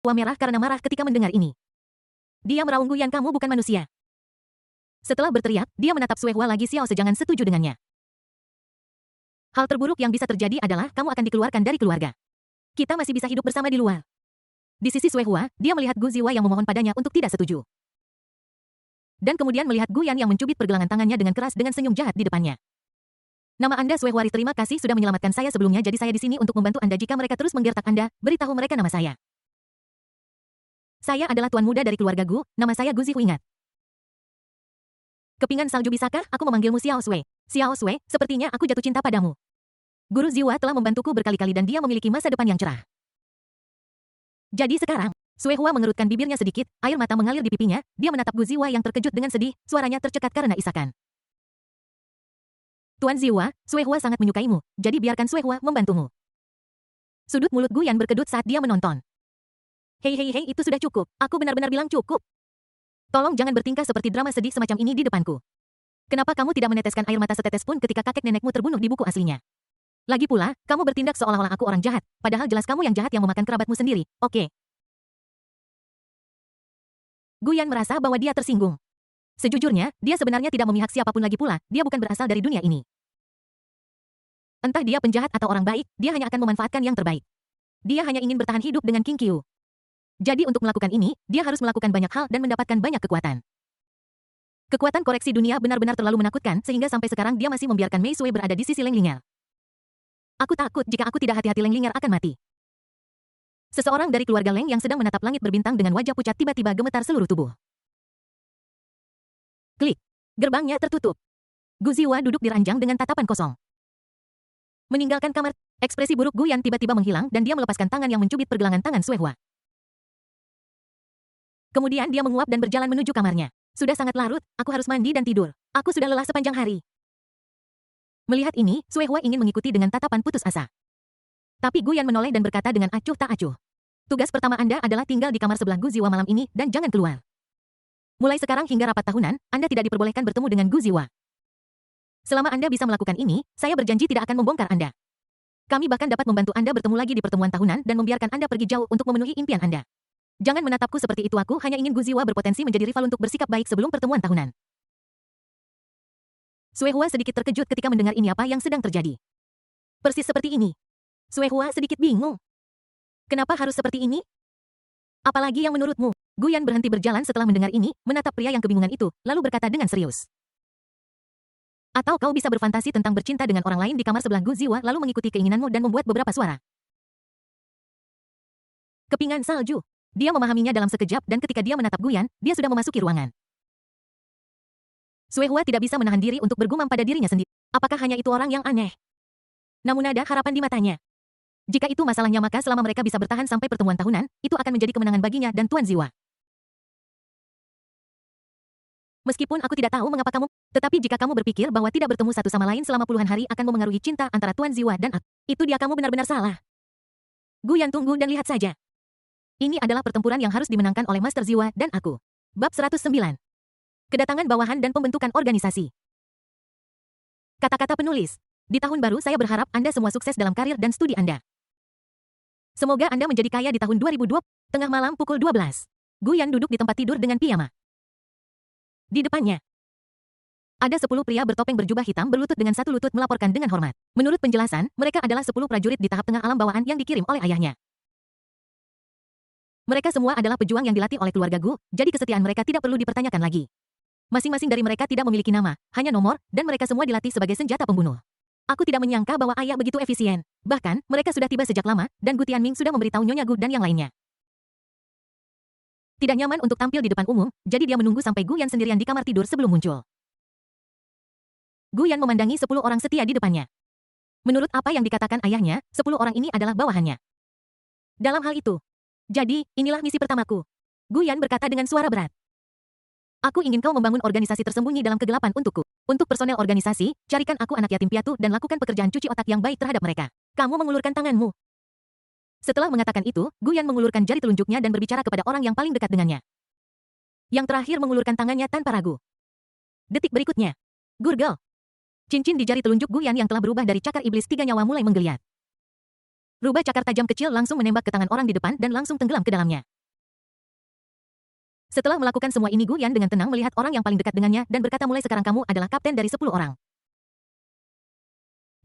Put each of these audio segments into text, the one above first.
Suehua merah karena marah ketika mendengar ini. Dia meraung, Guyan, kamu bukan manusia. Setelah berteriak, dia menatap Suehua lagi. Xiao Se jangan setuju dengannya. Hal terburuk yang bisa terjadi adalah kamu akan dikeluarkan dari keluarga. Kita masih bisa hidup bersama di luar. Di sisi Suehua, dia melihat Gu Ziwa yang memohon padanya untuk tidak setuju. Dan kemudian melihat Guyan yang mencubit pergelangan tangannya dengan keras dengan senyum jahat di depannya. Nama Anda Suehua. Terima kasih sudah menyelamatkan saya sebelumnya, jadi saya di sini untuk membantu Anda. Jika mereka terus menggertak Anda, beritahu mereka nama saya. Saya adalah tuan muda dari keluarga Gu, nama saya Gu Zihu. Ingat. Kepingan salju, bisakah aku memanggilmu Xiao Sui? Xiao Sui, sepertinya aku jatuh cinta padamu. Guru Ziwa telah membantuku berkali-kali dan dia memiliki masa depan yang cerah. Jadi sekarang, Suehua mengerutkan bibirnya sedikit, air mata mengalir di pipinya, dia menatap Gu Ziwa yang terkejut dengan sedih, suaranya tercekat karena isakan. Tuan Ziwa, Suehua sangat menyukaimu, jadi biarkan Suehua membantumu. Sudut mulut Guyan berkedut saat dia menonton. Hei, itu sudah cukup, aku benar-benar bilang cukup. Tolong jangan bertingkah seperti drama sedih semacam ini di depanku. Kenapa kamu tidak meneteskan air mata setetes pun ketika kakek nenekmu terbunuh di buku aslinya? Lagi pula, kamu bertindak seolah-olah aku orang jahat, padahal jelas kamu yang jahat yang memakan kerabatmu sendiri, oke? Guyan merasa bahwa dia tersinggung. Sejujurnya, dia sebenarnya tidak memihak siapapun lagi pula, dia bukan berasal dari dunia ini. Entah dia penjahat atau orang baik, dia hanya akan memanfaatkan yang terbaik. Dia hanya ingin bertahan hidup dengan King Qiu. Jadi untuk melakukan ini, dia harus melakukan banyak hal dan mendapatkan banyak kekuatan. Kekuatan koreksi dunia benar-benar terlalu menakutkan sehingga sampai sekarang dia masih membiarkan Mei Sui berada di sisi Leng Ling'er. Aku takut jika aku tidak hati-hati Leng Ling'er akan mati. Seseorang dari keluarga Leng yang sedang menatap langit berbintang dengan wajah pucat tiba-tiba gemetar seluruh tubuh. Klik. Gerbangnya tertutup. Gu Ziwa duduk di ranjang dengan tatapan kosong. Meninggalkan kamar, ekspresi buruk Guyan tiba-tiba menghilang dan dia melepaskan tangan yang mencubit pergelangan tangan Suehua. Kemudian dia menguap dan berjalan menuju kamarnya. Sudah sangat larut, aku harus mandi dan tidur. Aku sudah lelah sepanjang hari. Melihat ini, Suehua ingin mengikuti dengan tatapan putus asa. Tapi Guyan menoleh dan berkata dengan acuh tak acuh. Tugas pertama Anda adalah tinggal di kamar sebelah Gu Ziwa malam ini dan jangan keluar. Mulai sekarang hingga rapat tahunan, Anda tidak diperbolehkan bertemu dengan Gu Ziwa. Selama Anda bisa melakukan ini, saya berjanji tidak akan membongkar Anda. Kami bahkan dapat membantu Anda bertemu lagi di pertemuan tahunan dan membiarkan Anda pergi jauh untuk memenuhi impian Anda. Jangan menatapku seperti itu, aku hanya ingin Gu Ziwa berpotensi menjadi rival untuk bersikap baik sebelum pertemuan tahunan. Suehua sedikit terkejut ketika mendengar ini apa yang sedang terjadi. Persis seperti ini. Suehua sedikit bingung. Kenapa harus seperti ini? Apalagi yang menurutmu? Guyan berhenti berjalan setelah mendengar ini, menatap pria yang kebingungan itu, lalu berkata dengan serius. Atau kau bisa berfantasi tentang bercinta dengan orang lain di kamar sebelah Gu Ziwa lalu mengikuti keinginanmu dan membuat beberapa suara. Kepingan salju. Dia memahaminya dalam sekejap dan ketika dia menatap Guyan, dia sudah memasuki ruangan. Suehua tidak bisa menahan diri untuk bergumam pada dirinya sendiri. Apakah hanya itu orang yang aneh? Namun ada harapan di matanya. Jika itu masalahnya maka selama mereka bisa bertahan sampai pertemuan tahunan, itu akan menjadi kemenangan baginya dan Tuan Ziwa. Meskipun aku tidak tahu mengapa kamu, tetapi jika kamu berpikir bahwa tidak bertemu satu sama lain selama puluhan hari akan memengaruhi cinta antara Tuan Ziwa dan aku, itu dia kamu benar-benar salah. Guyan tunggu dan lihat saja. Ini adalah pertempuran yang harus dimenangkan oleh Master Ziwa dan aku. Bab 109. Kedatangan bawahan dan pembentukan organisasi. Kata-kata penulis. Di tahun baru saya berharap Anda semua sukses dalam karir dan studi Anda. Semoga Anda menjadi kaya di tahun 2020, tengah malam pukul 12. Guyan duduk di tempat tidur dengan piyama. Di depannya, ada 10 pria bertopeng berjubah hitam berlutut dengan satu lutut melaporkan dengan hormat. Menurut penjelasan, mereka adalah 10 prajurit di tahap tengah alam bawaan yang dikirim oleh ayahnya. Mereka semua adalah pejuang yang dilatih oleh keluarga Gu, jadi kesetiaan mereka tidak perlu dipertanyakan lagi. Masing-masing dari mereka tidak memiliki nama, hanya nomor, dan mereka semua dilatih sebagai senjata pembunuh. Aku tidak menyangka bahwa ayah begitu efisien. Bahkan, mereka sudah tiba sejak lama, dan Gu Tianming sudah memberitahu Nyonya Gu dan yang lainnya. Tidak nyaman untuk tampil di depan umum, jadi dia menunggu sampai Guyan sendirian di kamar tidur sebelum muncul. Guyan memandangi 10 orang setia di depannya. Menurut apa yang dikatakan ayahnya, 10 orang ini adalah bawahannya. Dalam hal itu, jadi, inilah misi pertamaku. Guyan berkata dengan suara berat. Aku ingin kau membangun organisasi tersembunyi dalam kegelapan untukku. Untuk personel organisasi, carikan aku anak yatim piatu dan lakukan pekerjaan cuci otak yang baik terhadap mereka. Kamu mengulurkan tanganmu. Setelah mengatakan itu, Guyan mengulurkan jari telunjuknya dan berbicara kepada orang yang paling dekat dengannya. Yang terakhir mengulurkan tangannya tanpa ragu. Detik berikutnya. Gurgel. Cincin di jari telunjuk Guyan yang telah berubah dari cakar iblis 3 nyawa mulai menggeliat. Rubah cakar tajam kecil langsung menembak ke tangan orang di depan dan langsung tenggelam ke dalamnya. Setelah melakukan semua ini, Gu Yan dengan tenang melihat orang yang paling dekat dengannya dan berkata, mulai sekarang kamu adalah kapten dari 10 orang.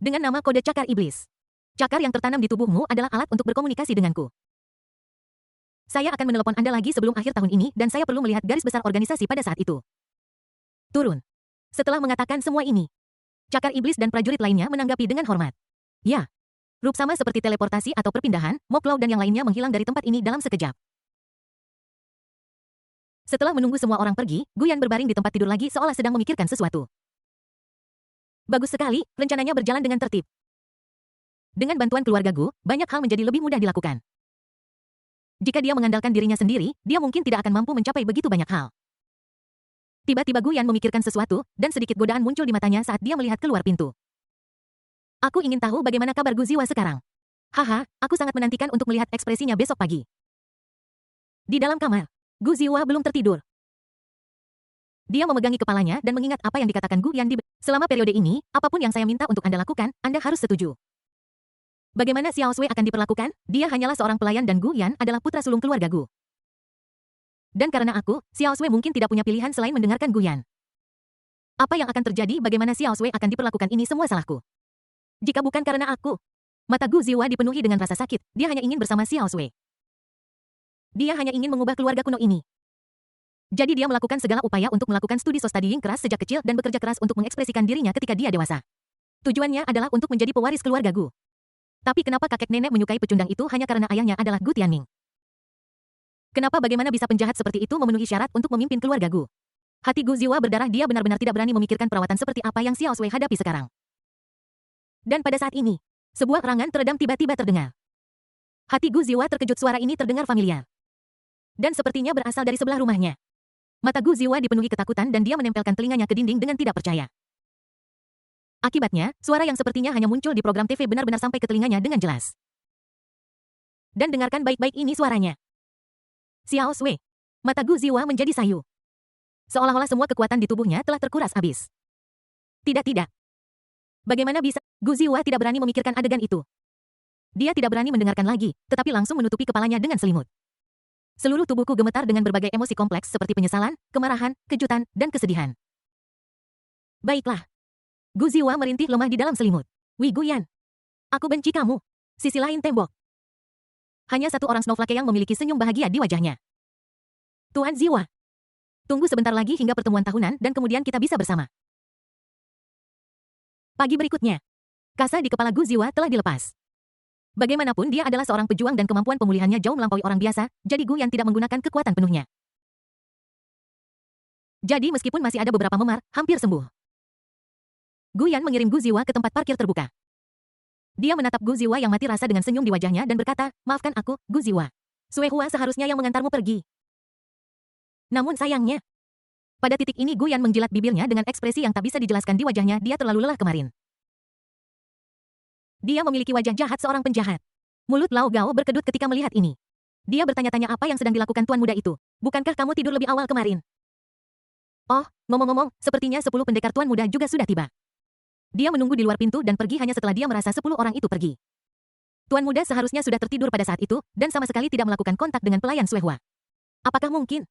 Dengan nama kode Cakar Iblis. Cakar yang tertanam di tubuhmu adalah alat untuk berkomunikasi denganku. Saya akan menelepon Anda lagi sebelum akhir tahun ini dan saya perlu melihat garis besar organisasi pada saat itu. Turun. Setelah mengatakan semua ini, Cakar Iblis dan prajurit lainnya menanggapi dengan hormat. Ya. Rup sama seperti teleportasi atau perpindahan, Moklau dan yang lainnya menghilang dari tempat ini dalam sekejap. Setelah menunggu semua orang pergi, Gu Yan berbaring di tempat tidur lagi seolah sedang memikirkan sesuatu. Bagus sekali, rencananya berjalan dengan tertib. Dengan bantuan keluarga Gu, banyak hal menjadi lebih mudah dilakukan. Jika dia mengandalkan dirinya sendiri, dia mungkin tidak akan mampu mencapai begitu banyak hal. Tiba-tiba Gu Yan memikirkan sesuatu, dan sedikit godaan muncul di matanya saat dia melihat keluar pintu. Aku ingin tahu bagaimana kabar Gu Ziwa sekarang. Haha, aku sangat menantikan untuk melihat ekspresinya besok pagi. Di dalam kamar, Gu Ziwa belum tertidur. Dia memegangi kepalanya dan mengingat apa yang dikatakan Gu Yan selama periode ini, apapun yang saya minta untuk Anda lakukan, Anda harus setuju. Bagaimana Xiao Sui akan diperlakukan? Dia hanyalah seorang pelayan dan Gu Yan adalah putra sulung keluarga Gu. Dan karena aku, Xiao Sui mungkin tidak punya pilihan selain mendengarkan Gu Yan. Apa yang akan terjadi? Bagaimana Xiao Sui akan diperlakukan? Ini semua salahku. Jika bukan karena aku. Mata Gu Ziwa dipenuhi dengan rasa sakit, dia hanya ingin bersama Xiao Sui. Dia hanya ingin mengubah keluarga kuno ini. Jadi dia melakukan segala upaya untuk melakukan studi studying keras sejak kecil dan bekerja keras untuk mengekspresikan dirinya ketika dia dewasa. Tujuannya adalah untuk menjadi pewaris keluarga Gu. Tapi kenapa kakek nenek menyukai pecundang itu hanya karena ayahnya adalah Gu Tianming? Kenapa bagaimana bisa penjahat seperti itu memenuhi syarat untuk memimpin keluarga Gu? Hati Gu Ziwa berdarah, dia benar-benar tidak berani memikirkan perawatan seperti apa yang Xiao Sui hadapi sekarang. Dan pada saat ini, sebuah erangan teredam tiba-tiba terdengar. Hati Gu Ziwa terkejut, suara ini terdengar familiar. Dan sepertinya berasal dari sebelah rumahnya. Mata Gu Ziwa dipenuhi ketakutan dan dia menempelkan telinganya ke dinding dengan tidak percaya. Akibatnya, suara yang sepertinya hanya muncul di program TV benar-benar sampai ke telinganya dengan jelas. Dan dengarkan baik-baik ini suaranya. Xiao Sui. Mata Gu Ziwa menjadi sayu. Seolah-olah semua kekuatan di tubuhnya telah terkuras habis. Tidak. Bagaimana bisa? Gu Ziwa tidak berani memikirkan adegan itu. Dia tidak berani mendengarkan lagi, tetapi langsung menutupi kepalanya dengan selimut. Seluruh tubuhku gemetar dengan berbagai emosi kompleks seperti penyesalan, kemarahan, kejutan, dan kesedihan. Baiklah. Gu Ziwa merintih lemah di dalam selimut. Wei Gu Yan. Aku benci kamu. Sisi lain tembok. Hanya satu orang snowflake yang memiliki senyum bahagia di wajahnya. Tuan Ziwa. Tunggu sebentar lagi hingga pertemuan tahunan dan kemudian kita bisa bersama. Pagi berikutnya, kasa di kepala Gu Ziwa telah dilepas. Bagaimanapun dia adalah seorang pejuang dan kemampuan pemulihannya jauh melampaui orang biasa, jadi Gu Yan tidak menggunakan kekuatan penuhnya. Jadi meskipun masih ada beberapa memar, hampir sembuh. Gu Yan mengirim Gu Ziwa ke tempat parkir terbuka. Dia menatap Gu Ziwa yang mati rasa dengan senyum di wajahnya dan berkata, maafkan aku, Gu Ziwa. Sui Hua seharusnya yang mengantarmu pergi. Namun sayangnya, pada titik ini Gu Yan menjilat bibirnya dengan ekspresi yang tak bisa dijelaskan di wajahnya, dia terlalu lelah kemarin. Dia memiliki wajah jahat seorang penjahat. Mulut Lao Gao berkedut ketika melihat ini. Dia bertanya-tanya apa yang sedang dilakukan tuan muda itu. Bukankah kamu tidur lebih awal kemarin? Oh, ngomong-ngomong, sepertinya 10 pendekar tuan muda juga sudah tiba. Dia menunggu di luar pintu dan pergi hanya setelah dia merasa 10 orang itu pergi. Tuan muda seharusnya sudah tertidur pada saat itu, dan sama sekali tidak melakukan kontak dengan pelayan Sui Hua. Apakah mungkin?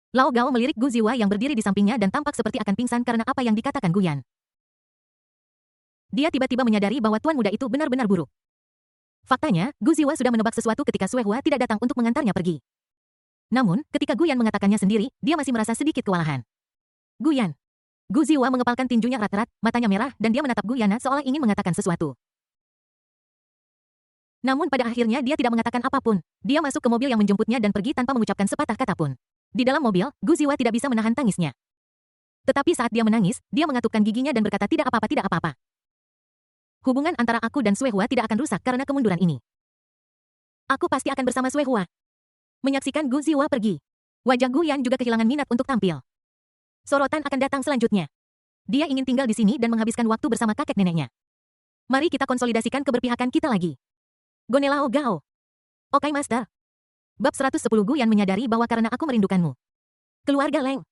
Lao Gao melirik Gu Ziwa yang berdiri di sampingnya dan tampak seperti akan pingsan karena apa yang dikatakan Gu Yan. Dia tiba-tiba menyadari bahwa tuan muda itu benar-benar buruk. Faktanya, Gu Ziwa sudah menebak sesuatu ketika Sui Hua tidak datang untuk mengantarnya pergi. Namun, ketika Gu Yan mengatakannya sendiri, dia masih merasa sedikit kewalahan. Gu Yan. Gu Ziwa mengepalkan tinjunya erat-erat, matanya merah, dan dia menatap Gu Yan seolah ingin mengatakan sesuatu. Namun pada akhirnya dia tidak mengatakan apapun. Dia masuk ke mobil yang menjemputnya dan pergi tanpa mengucapkan sepatah kata pun. Di dalam mobil, Gu Ziwa tidak bisa menahan tangisnya. Tetapi saat dia menangis, dia mengatupkan giginya dan berkata tidak apa-apa, tidak apa-apa. Hubungan antara aku dan Sui Hua tidak akan rusak karena kemunduran ini. Aku pasti akan bersama Sui Hua. Menyaksikan Gu Ziwa pergi. Wajah Gu Yan juga kehilangan minat untuk tampil. Sorotan akan datang selanjutnya. Dia ingin tinggal di sini dan menghabiskan waktu bersama kakek neneknya. Mari kita konsolidasikan keberpihakan kita lagi. Gonelao Gao. Oke Master. Bab 110 Gu Yan menyadari bahwa karena aku merindukanmu. Keluarga Leng.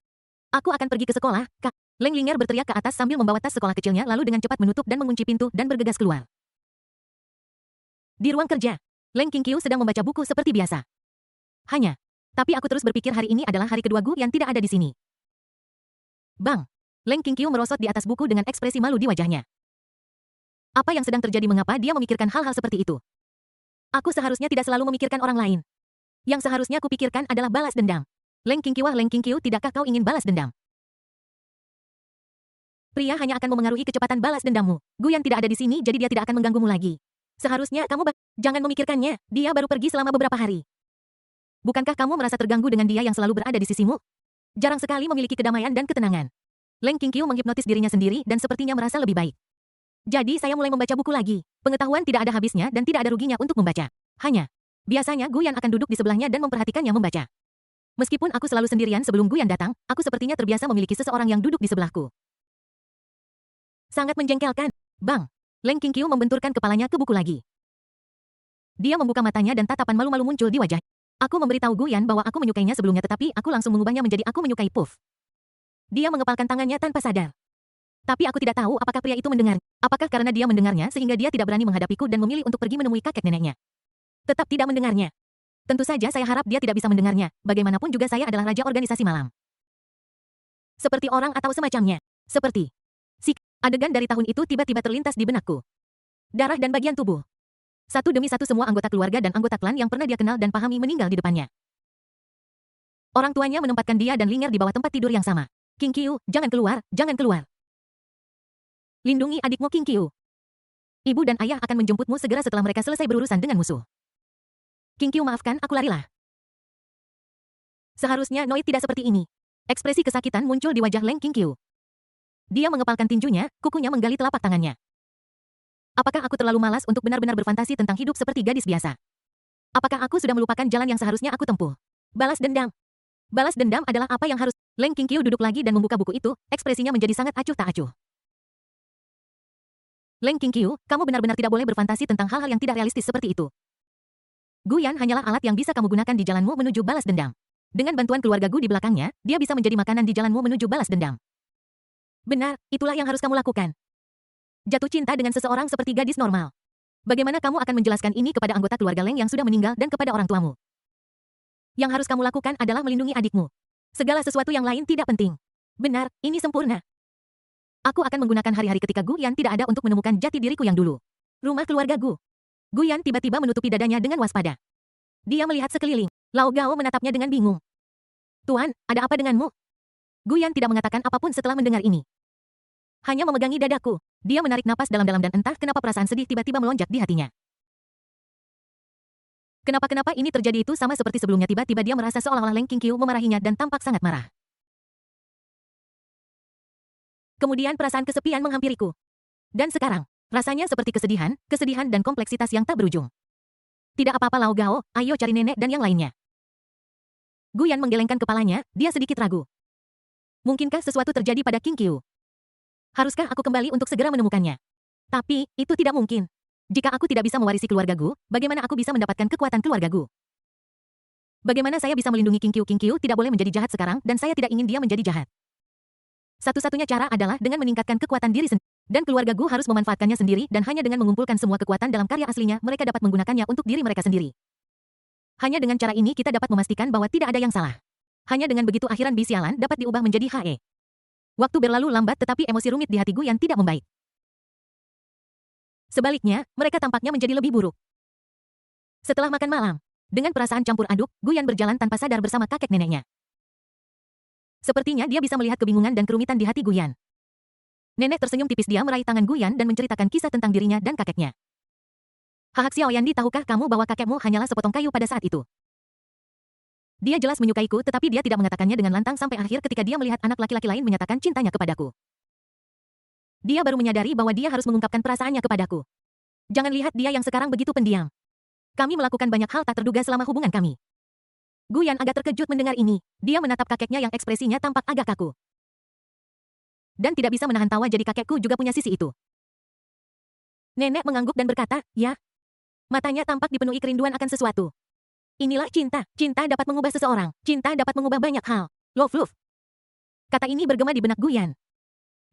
Aku akan pergi ke sekolah, Kak. Leng Linger berteriak ke atas sambil membawa tas sekolah kecilnya lalu dengan cepat menutup dan mengunci pintu dan bergegas keluar. Di ruang kerja, Leng Qingqiu sedang membaca buku seperti biasa. Hanya, Tapi aku terus berpikir hari ini adalah hari kedua Gu yang tidak ada di sini. Bang! Leng Qingqiu merosot di atas buku dengan ekspresi malu di wajahnya. Apa yang sedang terjadi, mengapa dia memikirkan hal-hal seperti itu? Aku seharusnya tidak selalu memikirkan orang lain. Yang seharusnya kupikirkan adalah balas dendam. Leng Qingqiu, Leng Qingqiu, tidakkah kau ingin balas dendam? Pria hanya akan memengaruhi kecepatan balas dendammu. Guyan tidak ada di sini, jadi dia tidak akan mengganggumu lagi. Seharusnya kamu jangan memikirkannya, dia baru pergi selama beberapa hari. Bukankah kamu merasa terganggu dengan dia yang selalu berada di sisimu? Jarang sekali memiliki kedamaian dan ketenangan. Leng Qingqiu menghipnotis dirinya sendiri dan sepertinya merasa lebih baik. Jadi saya mulai membaca buku lagi. Pengetahuan tidak ada habisnya dan tidak ada ruginya untuk membaca. Biasanya Guyan akan duduk di sebelahnya dan memperhatikannya membaca. Meskipun aku selalu sendirian sebelum Guyan datang, aku sepertinya terbiasa memiliki seseorang yang duduk di sebelahku. Sangat menjengkelkan. Bang! Leng Qingqiu membenturkan kepalanya ke buku lagi. Dia membuka matanya dan tatapan malu-malu muncul di wajah. Aku memberitahu Guyan bahwa aku menyukainya sebelumnya, tetapi aku langsung mengubahnya menjadi aku menyukai Puff. Dia mengepalkan tangannya tanpa sadar. Tapi aku tidak tahu apakah pria itu mendengar. Apakah karena dia mendengarnya sehingga dia tidak berani menghadapiku dan memilih untuk pergi menemui kakek neneknya. Tetap tidak mendengarnya. Tentu saja saya harap dia tidak bisa mendengarnya. Bagaimanapun juga saya adalah raja organisasi malam. Seperti orang atau semacamnya. Seperti adegan dari tahun itu tiba-tiba terlintas di benakku. Darah dan bagian tubuh. Satu demi satu semua anggota keluarga dan anggota klan yang pernah dia kenal dan pahami meninggal di depannya. Orang tuanya menempatkan dia dan Ling'er di bawah tempat tidur yang sama. Qingqiu, jangan keluar, jangan keluar. Lindungi adikmu Qingqiu. Ibu dan ayah akan menjemputmu segera setelah mereka selesai berurusan dengan musuh. Qingqiu, maafkan, aku larilah. Seharusnya Noit tidak seperti ini. Ekspresi kesakitan muncul di wajah Leng Qingqiu. Dia mengepalkan tinjunya, kukunya menggali telapak tangannya. Apakah aku terlalu malas untuk benar-benar berfantasi tentang hidup seperti gadis biasa? Apakah aku sudah melupakan jalan yang seharusnya aku tempuh? Balas dendam. Balas dendam adalah apa yang harus... Leng Qingqiu duduk lagi dan membuka buku itu, ekspresinya menjadi sangat acuh tak acuh. Leng Qingqiu, kamu benar-benar tidak boleh berfantasi tentang hal-hal yang tidak realistis seperti itu. Guyan hanyalah alat yang bisa kamu gunakan di jalanmu menuju balas dendam. Dengan bantuan keluarga Gu di belakangnya, dia bisa menjadi makanan di jalanmu menuju balas dendam. Benar, itulah yang harus kamu lakukan. Jatuh cinta dengan seseorang seperti gadis normal. Bagaimana kamu akan menjelaskan ini kepada anggota keluarga Leng yang sudah meninggal dan kepada orang tuamu? Yang harus kamu lakukan adalah melindungi adikmu. Segala sesuatu yang lain tidak penting. Benar, ini sempurna. Aku akan menggunakan hari-hari ketika Guyan tidak ada untuk menemukan jati diriku yang dulu. Rumah keluarga Gu. Guyan tiba-tiba menutupi dadanya dengan waspada. Dia melihat sekeliling. Lao Gao menatapnya dengan bingung. Tuan, ada apa denganmu? Guyan tidak mengatakan apapun setelah mendengar ini. Hanya memegangi dadaku. Dia menarik napas dalam-dalam dan entah kenapa perasaan sedih tiba-tiba melonjak di hatinya. Kenapa ini terjadi, itu sama seperti sebelumnya. Tiba-tiba dia merasa seolah-olah Leng Qingqiu memarahinya dan tampak sangat marah. Kemudian perasaan kesepian menghampiriku. Dan sekarang, rasanya seperti kesedihan dan kompleksitas yang tak berujung. Tidak apa-apa Lao Gao, ayo cari nenek dan yang lainnya. Guyan menggelengkan kepalanya, dia sedikit ragu. Mungkinkah sesuatu terjadi pada Qingqiu? Haruskah aku kembali untuk segera menemukannya? Tapi, itu tidak mungkin. Jika aku tidak bisa mewarisi keluarga Gu, bagaimana aku bisa mendapatkan kekuatan keluarga Gu? Bagaimana saya bisa melindungi Qingqiu? Qingqiu tidak boleh menjadi jahat sekarang dan saya tidak ingin dia menjadi jahat. Satu-satunya cara adalah dengan meningkatkan kekuatan diri sendiri. Dan keluarga Gu harus memanfaatkannya sendiri dan hanya dengan mengumpulkan semua kekuatan dalam karya aslinya, mereka dapat menggunakannya untuk diri mereka sendiri. Hanya dengan cara ini kita dapat memastikan bahwa tidak ada yang salah. Hanya dengan begitu akhiran bisialan dapat diubah menjadi HE. Waktu berlalu lambat tetapi emosi rumit di hati Guyan tidak membaik. Sebaliknya, mereka tampaknya menjadi lebih buruk. Setelah makan malam, dengan perasaan campur aduk, Guyan berjalan tanpa sadar bersama kakek neneknya. Sepertinya dia bisa melihat kebingungan dan kerumitan di hati Guyan. Nenek tersenyum tipis, dia meraih tangan Guyan dan menceritakan kisah tentang dirinya dan kakeknya. Hahak Xiaoyandi, tahukah kamu bahwa kakekmu hanyalah sepotong kayu pada saat itu? Dia jelas menyukaiku tetapi dia tidak mengatakannya dengan lantang sampai akhir ketika dia melihat anak laki-laki lain menyatakan cintanya kepadaku. Dia baru menyadari bahwa dia harus mengungkapkan perasaannya kepadaku. Jangan lihat dia yang sekarang begitu pendiam. Kami melakukan banyak hal tak terduga selama hubungan kami. Guyan agak terkejut mendengar ini. Dia menatap kakeknya yang ekspresinya tampak agak kaku. Dan tidak bisa menahan tawa, jadi kakekku juga punya sisi itu. Nenek mengangguk dan berkata, ya. Matanya tampak dipenuhi kerinduan akan sesuatu. Inilah cinta. Cinta dapat mengubah seseorang. Cinta dapat mengubah banyak hal. Love. Kata ini bergema di benak Guyan.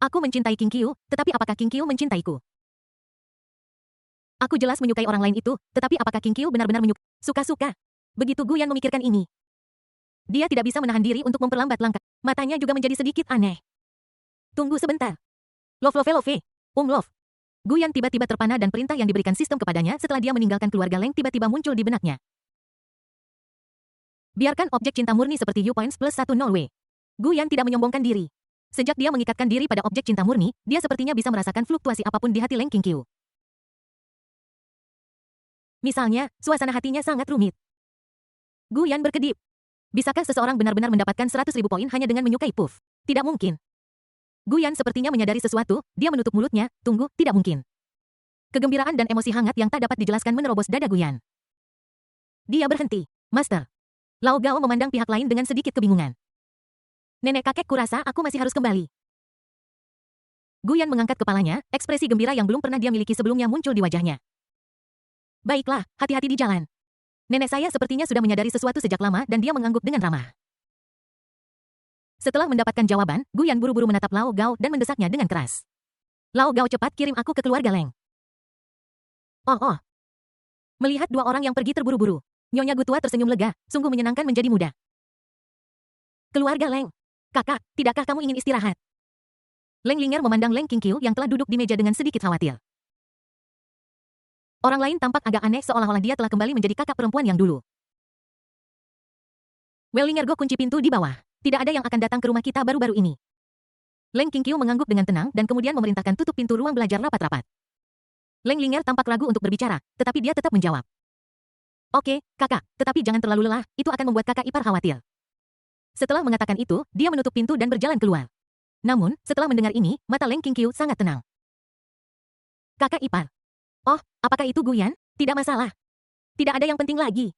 Aku mencintai Qingqiu, tetapi apakah Qingqiu mencintaiku? Aku jelas menyukai orang lain itu, tetapi apakah Qingqiu benar-benar suka-suka? Begitu Guyan memikirkan ini. Dia tidak bisa menahan diri untuk memperlambat langkah. Matanya juga menjadi sedikit aneh. Tunggu sebentar. Love. Love. Guyan tiba-tiba terpana dan perintah yang diberikan sistem kepadanya setelah dia meninggalkan keluarga Leng tiba-tiba muncul di benaknya. Biarkan objek cinta murni seperti U-Points plus 1 0W. Guyan tidak menyombongkan diri. Sejak dia mengikatkan diri pada objek cinta murni, dia sepertinya bisa merasakan fluktuasi apapun di hati Leng Qingqiu. Misalnya, suasana hatinya sangat rumit. Guyan berkedip. Bisakah seseorang benar-benar mendapatkan 100.000 poin hanya dengan menyukai Puff? Tidak mungkin. Guyan sepertinya menyadari sesuatu, dia menutup mulutnya, tunggu, tidak mungkin. Kegembiraan dan emosi hangat yang tak dapat dijelaskan menerobos dada Guyan. Dia berhenti. Master. Lao Gao memandang pihak lain dengan sedikit kebingungan. Nenek kakek kurasa aku masih harus kembali. Guyan mengangkat kepalanya, ekspresi gembira yang belum pernah dia miliki sebelumnya muncul di wajahnya. Baiklah, hati-hati di jalan. Nenek saya sepertinya sudah menyadari sesuatu sejak lama dan dia mengangguk dengan ramah. Setelah mendapatkan jawaban, Guyan buru-buru menatap Lao Gao dan mendesaknya dengan keras. Lao Gao, cepat kirim aku ke keluarga Leng. Oh. Melihat dua orang yang pergi terburu-buru, Nyonya Gutua tersenyum lega, sungguh menyenangkan menjadi muda. Keluarga Leng. Kakak, tidakkah kamu ingin istirahat? Leng Linger memandang Leng Qingqiu yang telah duduk di meja dengan sedikit khawatir. Orang lain tampak agak aneh seolah-olah dia telah kembali menjadi kakak perempuan yang dulu. Linger Go kunci pintu di bawah. Tidak ada yang akan datang ke rumah kita baru-baru ini. Leng Qingqiu mengangguk dengan tenang dan kemudian memerintahkan tutup pintu ruang belajar rapat-rapat. Leng Linger tampak ragu untuk berbicara, tetapi dia tetap menjawab. Oke, kakak, tetapi jangan terlalu lelah, itu akan membuat kakak ipar khawatir. Setelah mengatakan itu, dia menutup pintu dan berjalan keluar. Namun, setelah mendengar ini, mata Leng Qingqiu sangat tenang. Kakak ipar. Oh, apakah itu Guyan? Tidak masalah. Tidak ada yang penting lagi.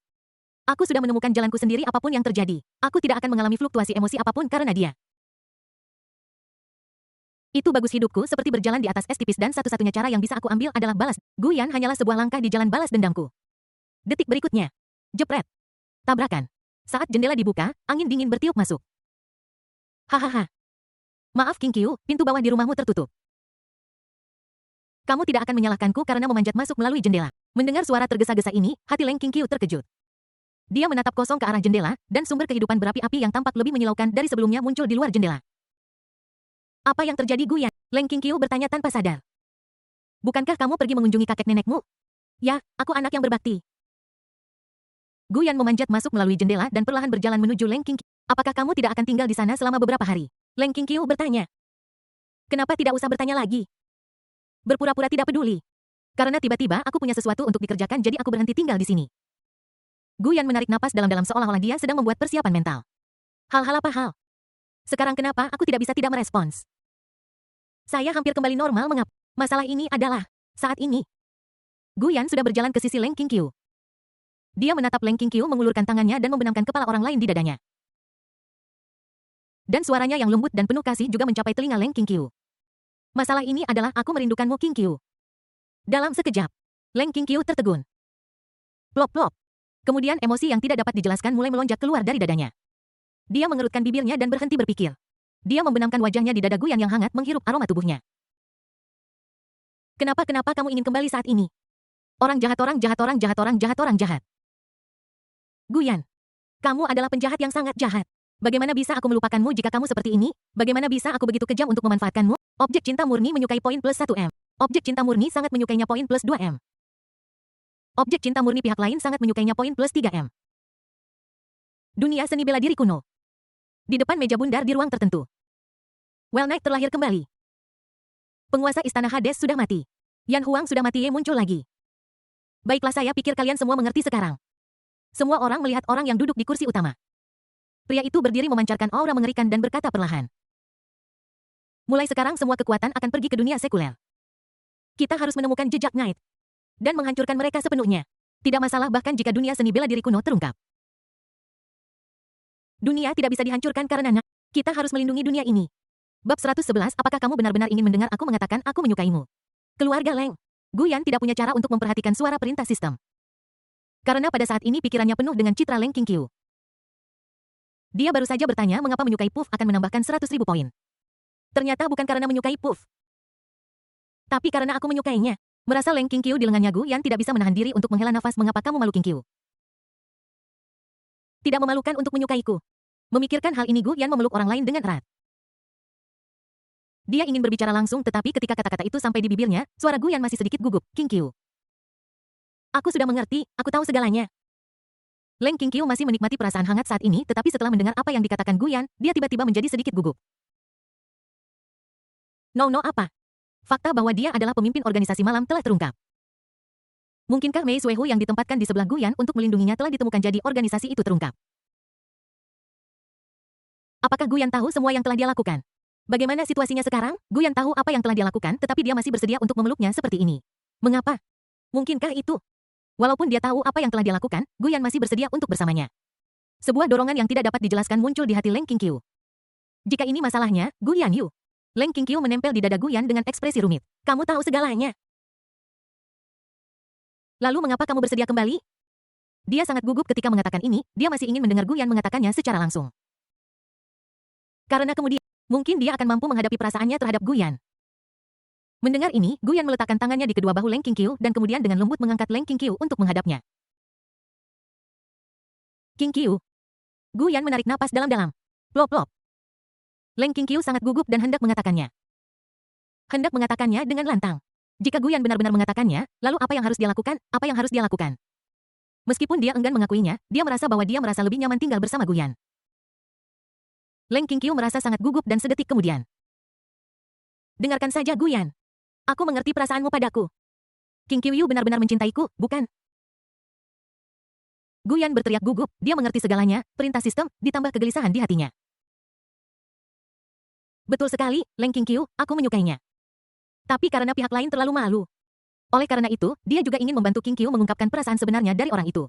Aku sudah menemukan jalanku sendiri apapun yang terjadi. Aku tidak akan mengalami fluktuasi emosi apapun karena dia. Itu bagus, hidupku seperti berjalan di atas es tipis dan satu-satunya cara yang bisa aku ambil adalah balas. Guyan hanyalah sebuah langkah di jalan balas dendamku. Detik berikutnya. Jepret. Tabrakan. Saat jendela dibuka, angin dingin bertiup masuk. Hahaha. Maaf Qingqiu, pintu bawah di rumahmu tertutup. Kamu tidak akan menyalahkanku karena memanjat masuk melalui jendela. Mendengar suara tergesa-gesa ini, hati Leng Qingqiu terkejut. Dia menatap kosong ke arah jendela, dan sumber kehidupan berapi-api yang tampak lebih menyilaukan dari sebelumnya muncul di luar jendela. Apa yang terjadi Guyan? Leng Qingqiu bertanya tanpa sadar. Bukankah kamu pergi mengunjungi kakek nenekmu? Ya, aku anak yang berbakti. Guyan memanjat masuk melalui jendela dan perlahan berjalan menuju Leng Qingqiu. Apakah kamu tidak akan tinggal di sana selama beberapa hari? Leng Qingqiu bertanya. Kenapa tidak usah bertanya lagi? Berpura-pura tidak peduli. Karena tiba-tiba aku punya sesuatu untuk dikerjakan jadi aku berhenti tinggal di sini. Guyan menarik napas dalam-dalam seolah-olah dia sedang membuat persiapan mental. Hal-hal apa hal? Sekarang kenapa aku tidak bisa tidak merespons? Saya hampir kembali normal mengapa? Masalah ini adalah, saat ini. Guyan sudah berjalan ke sisi Leng Qingqiu. Dia menatap Leng Qingqiu mengulurkan tangannya dan membenamkan kepala orang lain di dadanya. Dan suaranya yang lembut dan penuh kasih juga mencapai telinga Leng Qingqiu. Masalah ini adalah aku merindukanmu Qingqiu. Dalam sekejap, Leng Qingqiu tertegun. Plop. Kemudian emosi yang tidak dapat dijelaskan mulai melonjak keluar dari dadanya. Dia mengerutkan bibirnya dan berhenti berpikir. Dia membenamkan wajahnya di dada Guyan yang hangat menghirup aroma tubuhnya. Kenapa kamu ingin kembali saat ini? Orang jahat. Guyan, kamu adalah penjahat yang sangat jahat. Bagaimana bisa aku melupakanmu jika kamu seperti ini? Bagaimana bisa aku begitu kejam untuk memanfaatkanmu? Objek cinta murni menyukai poin plus 1M. Objek cinta murni sangat menyukainya poin plus 2M. Objek cinta murni pihak lain sangat menyukainya poin plus 3M. Dunia seni bela diri kuno. Di depan meja bundar di ruang tertentu. Well Knight terlahir kembali. Penguasa istana Hades sudah mati. Yan Huang sudah mati, muncul lagi. Baiklah, saya pikir kalian semua mengerti sekarang. Semua orang melihat orang yang duduk di kursi utama. Pria itu berdiri memancarkan aura mengerikan dan berkata perlahan. Mulai sekarang semua kekuatan akan pergi ke dunia sekuler. Kita harus menemukan jejak Knight. Dan menghancurkan mereka sepenuhnya. Tidak masalah bahkan jika dunia seni bela diri kuno terungkap. Dunia tidak bisa dihancurkan karena kita harus melindungi dunia ini. Bab 111, apakah kamu benar-benar ingin mendengar aku mengatakan aku menyukaimu? Keluarga Leng. Guyan tidak punya cara untuk memperhatikan suara perintah sistem. Karena pada saat ini pikirannya penuh dengan citra Leng Qingqiu. Dia baru saja bertanya mengapa menyukai Puff akan menambahkan 100.000 poin. Ternyata bukan karena menyukai Puff. Tapi karena aku menyukainya. Merasa Leng Qingqiu di lengannya Guyan tidak bisa menahan diri untuk menghela nafas. Mengapa kamu malu Qingqiu? Tidak memalukan untuk menyukaiku. Memikirkan hal ini, Gu Yan memeluk orang lain dengan erat. Dia ingin berbicara langsung, tetapi ketika kata-kata itu sampai di bibirnya, suara Gu Yan masih sedikit gugup. Qingqiu. Aku sudah mengerti, aku tahu segalanya. Leng Qingqiu masih menikmati perasaan hangat saat ini, tetapi setelah mendengar apa yang dikatakan Gu Yan, dia tiba-tiba menjadi sedikit gugup. No apa? Fakta bahwa dia adalah pemimpin organisasi malam telah terungkap. Mungkinkah Mei Suehu yang ditempatkan di sebelah Gu Yan untuk melindunginya telah ditemukan jadi organisasi itu terungkap? Apakah Gu Yan tahu semua yang telah dia lakukan? Bagaimana situasinya sekarang? Gu Yan tahu apa yang telah dia lakukan, tetapi dia masih bersedia untuk memeluknya seperti ini. Mengapa? Mungkinkah itu? Walaupun dia tahu apa yang telah dia lakukan, Gu Yan masih bersedia untuk bersamanya. Sebuah dorongan yang tidak dapat dijelaskan muncul di hati Leng Qingqiu. Jika ini masalahnya, Gu Yan Yu. Leng Qingqiu menempel di dada Gu Yan dengan ekspresi rumit. Kamu tahu segalanya. Lalu mengapa kamu bersedia kembali? Dia sangat gugup ketika mengatakan ini, dia masih ingin mendengar Gu Yan mengatakannya secara langsung. Karena kemudian, mungkin dia akan mampu menghadapi perasaannya terhadap Gu Yan. Mendengar ini, Gu Yan meletakkan tangannya di kedua bahu Leng Qingqiu dan kemudian dengan lembut mengangkat Leng Qingqiu untuk menghadapnya. Qingqiu. Gu Yan menarik napas dalam-dalam. Plop. Leng Qingqiu sangat gugup dan hendak mengatakannya. Hendak mengatakannya dengan lantang. Jika Gu Yan benar-benar mengatakannya, lalu apa yang harus dia lakukan? Apa yang harus dia lakukan? Meskipun dia enggan mengakuinya, dia merasa bahwa dia merasa lebih nyaman tinggal bersama Gu Yan. Leng Qingqiu merasa sangat gugup dan sedetik kemudian. Dengarkan saja Gu Yan. Aku mengerti perasaanmu padaku. Qingqiu Yu benar-benar mencintaiku, bukan? Gu Yan berteriak gugup, dia mengerti segalanya, perintah sistem, ditambah kegelisahan di hatinya. Betul sekali, Leng Qingqiu, aku menyukainya. Tapi karena pihak lain terlalu malu. Oleh karena itu, dia juga ingin membantu Qingqiu mengungkapkan perasaan sebenarnya dari orang itu.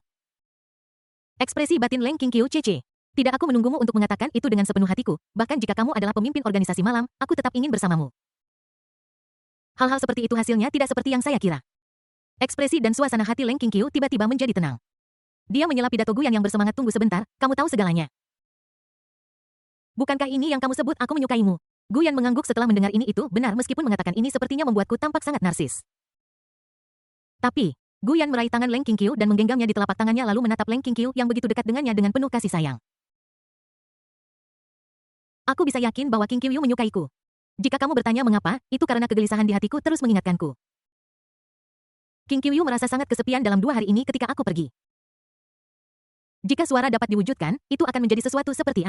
Ekspresi batin Leng Qingqiu cece. Tidak, aku menunggumu untuk mengatakan itu dengan sepenuh hatiku, bahkan jika kamu adalah pemimpin organisasi malam, aku tetap ingin bersamamu. Hal-hal seperti itu hasilnya tidak seperti yang saya kira. Ekspresi dan suasana hati Leng Qingqiu tiba-tiba menjadi tenang. Dia menyela pidato Gu Yan yang bersemangat, tunggu sebentar, kamu tahu segalanya. Bukankah ini yang kamu sebut aku menyukaimu? Gu Yan mengangguk setelah mendengar ini itu, benar meskipun mengatakan ini sepertinya membuatku tampak sangat narsis. Tapi, Gu Yan meraih tangan Leng Qingqiu dan menggenggamnya di telapak tangannya lalu menatap Leng Qingqiu yang begitu dekat dengannya dengan penuh kasih sayang. Aku bisa yakin bahwa Qingqiu Yu menyukaiku. Jika kamu bertanya mengapa, itu karena kegelisahan di hatiku terus mengingatkanku. Qingqiu Yu merasa sangat kesepian dalam 2 hari ini ketika aku pergi. Jika suara dapat diwujudkan, itu akan menjadi sesuatu seperti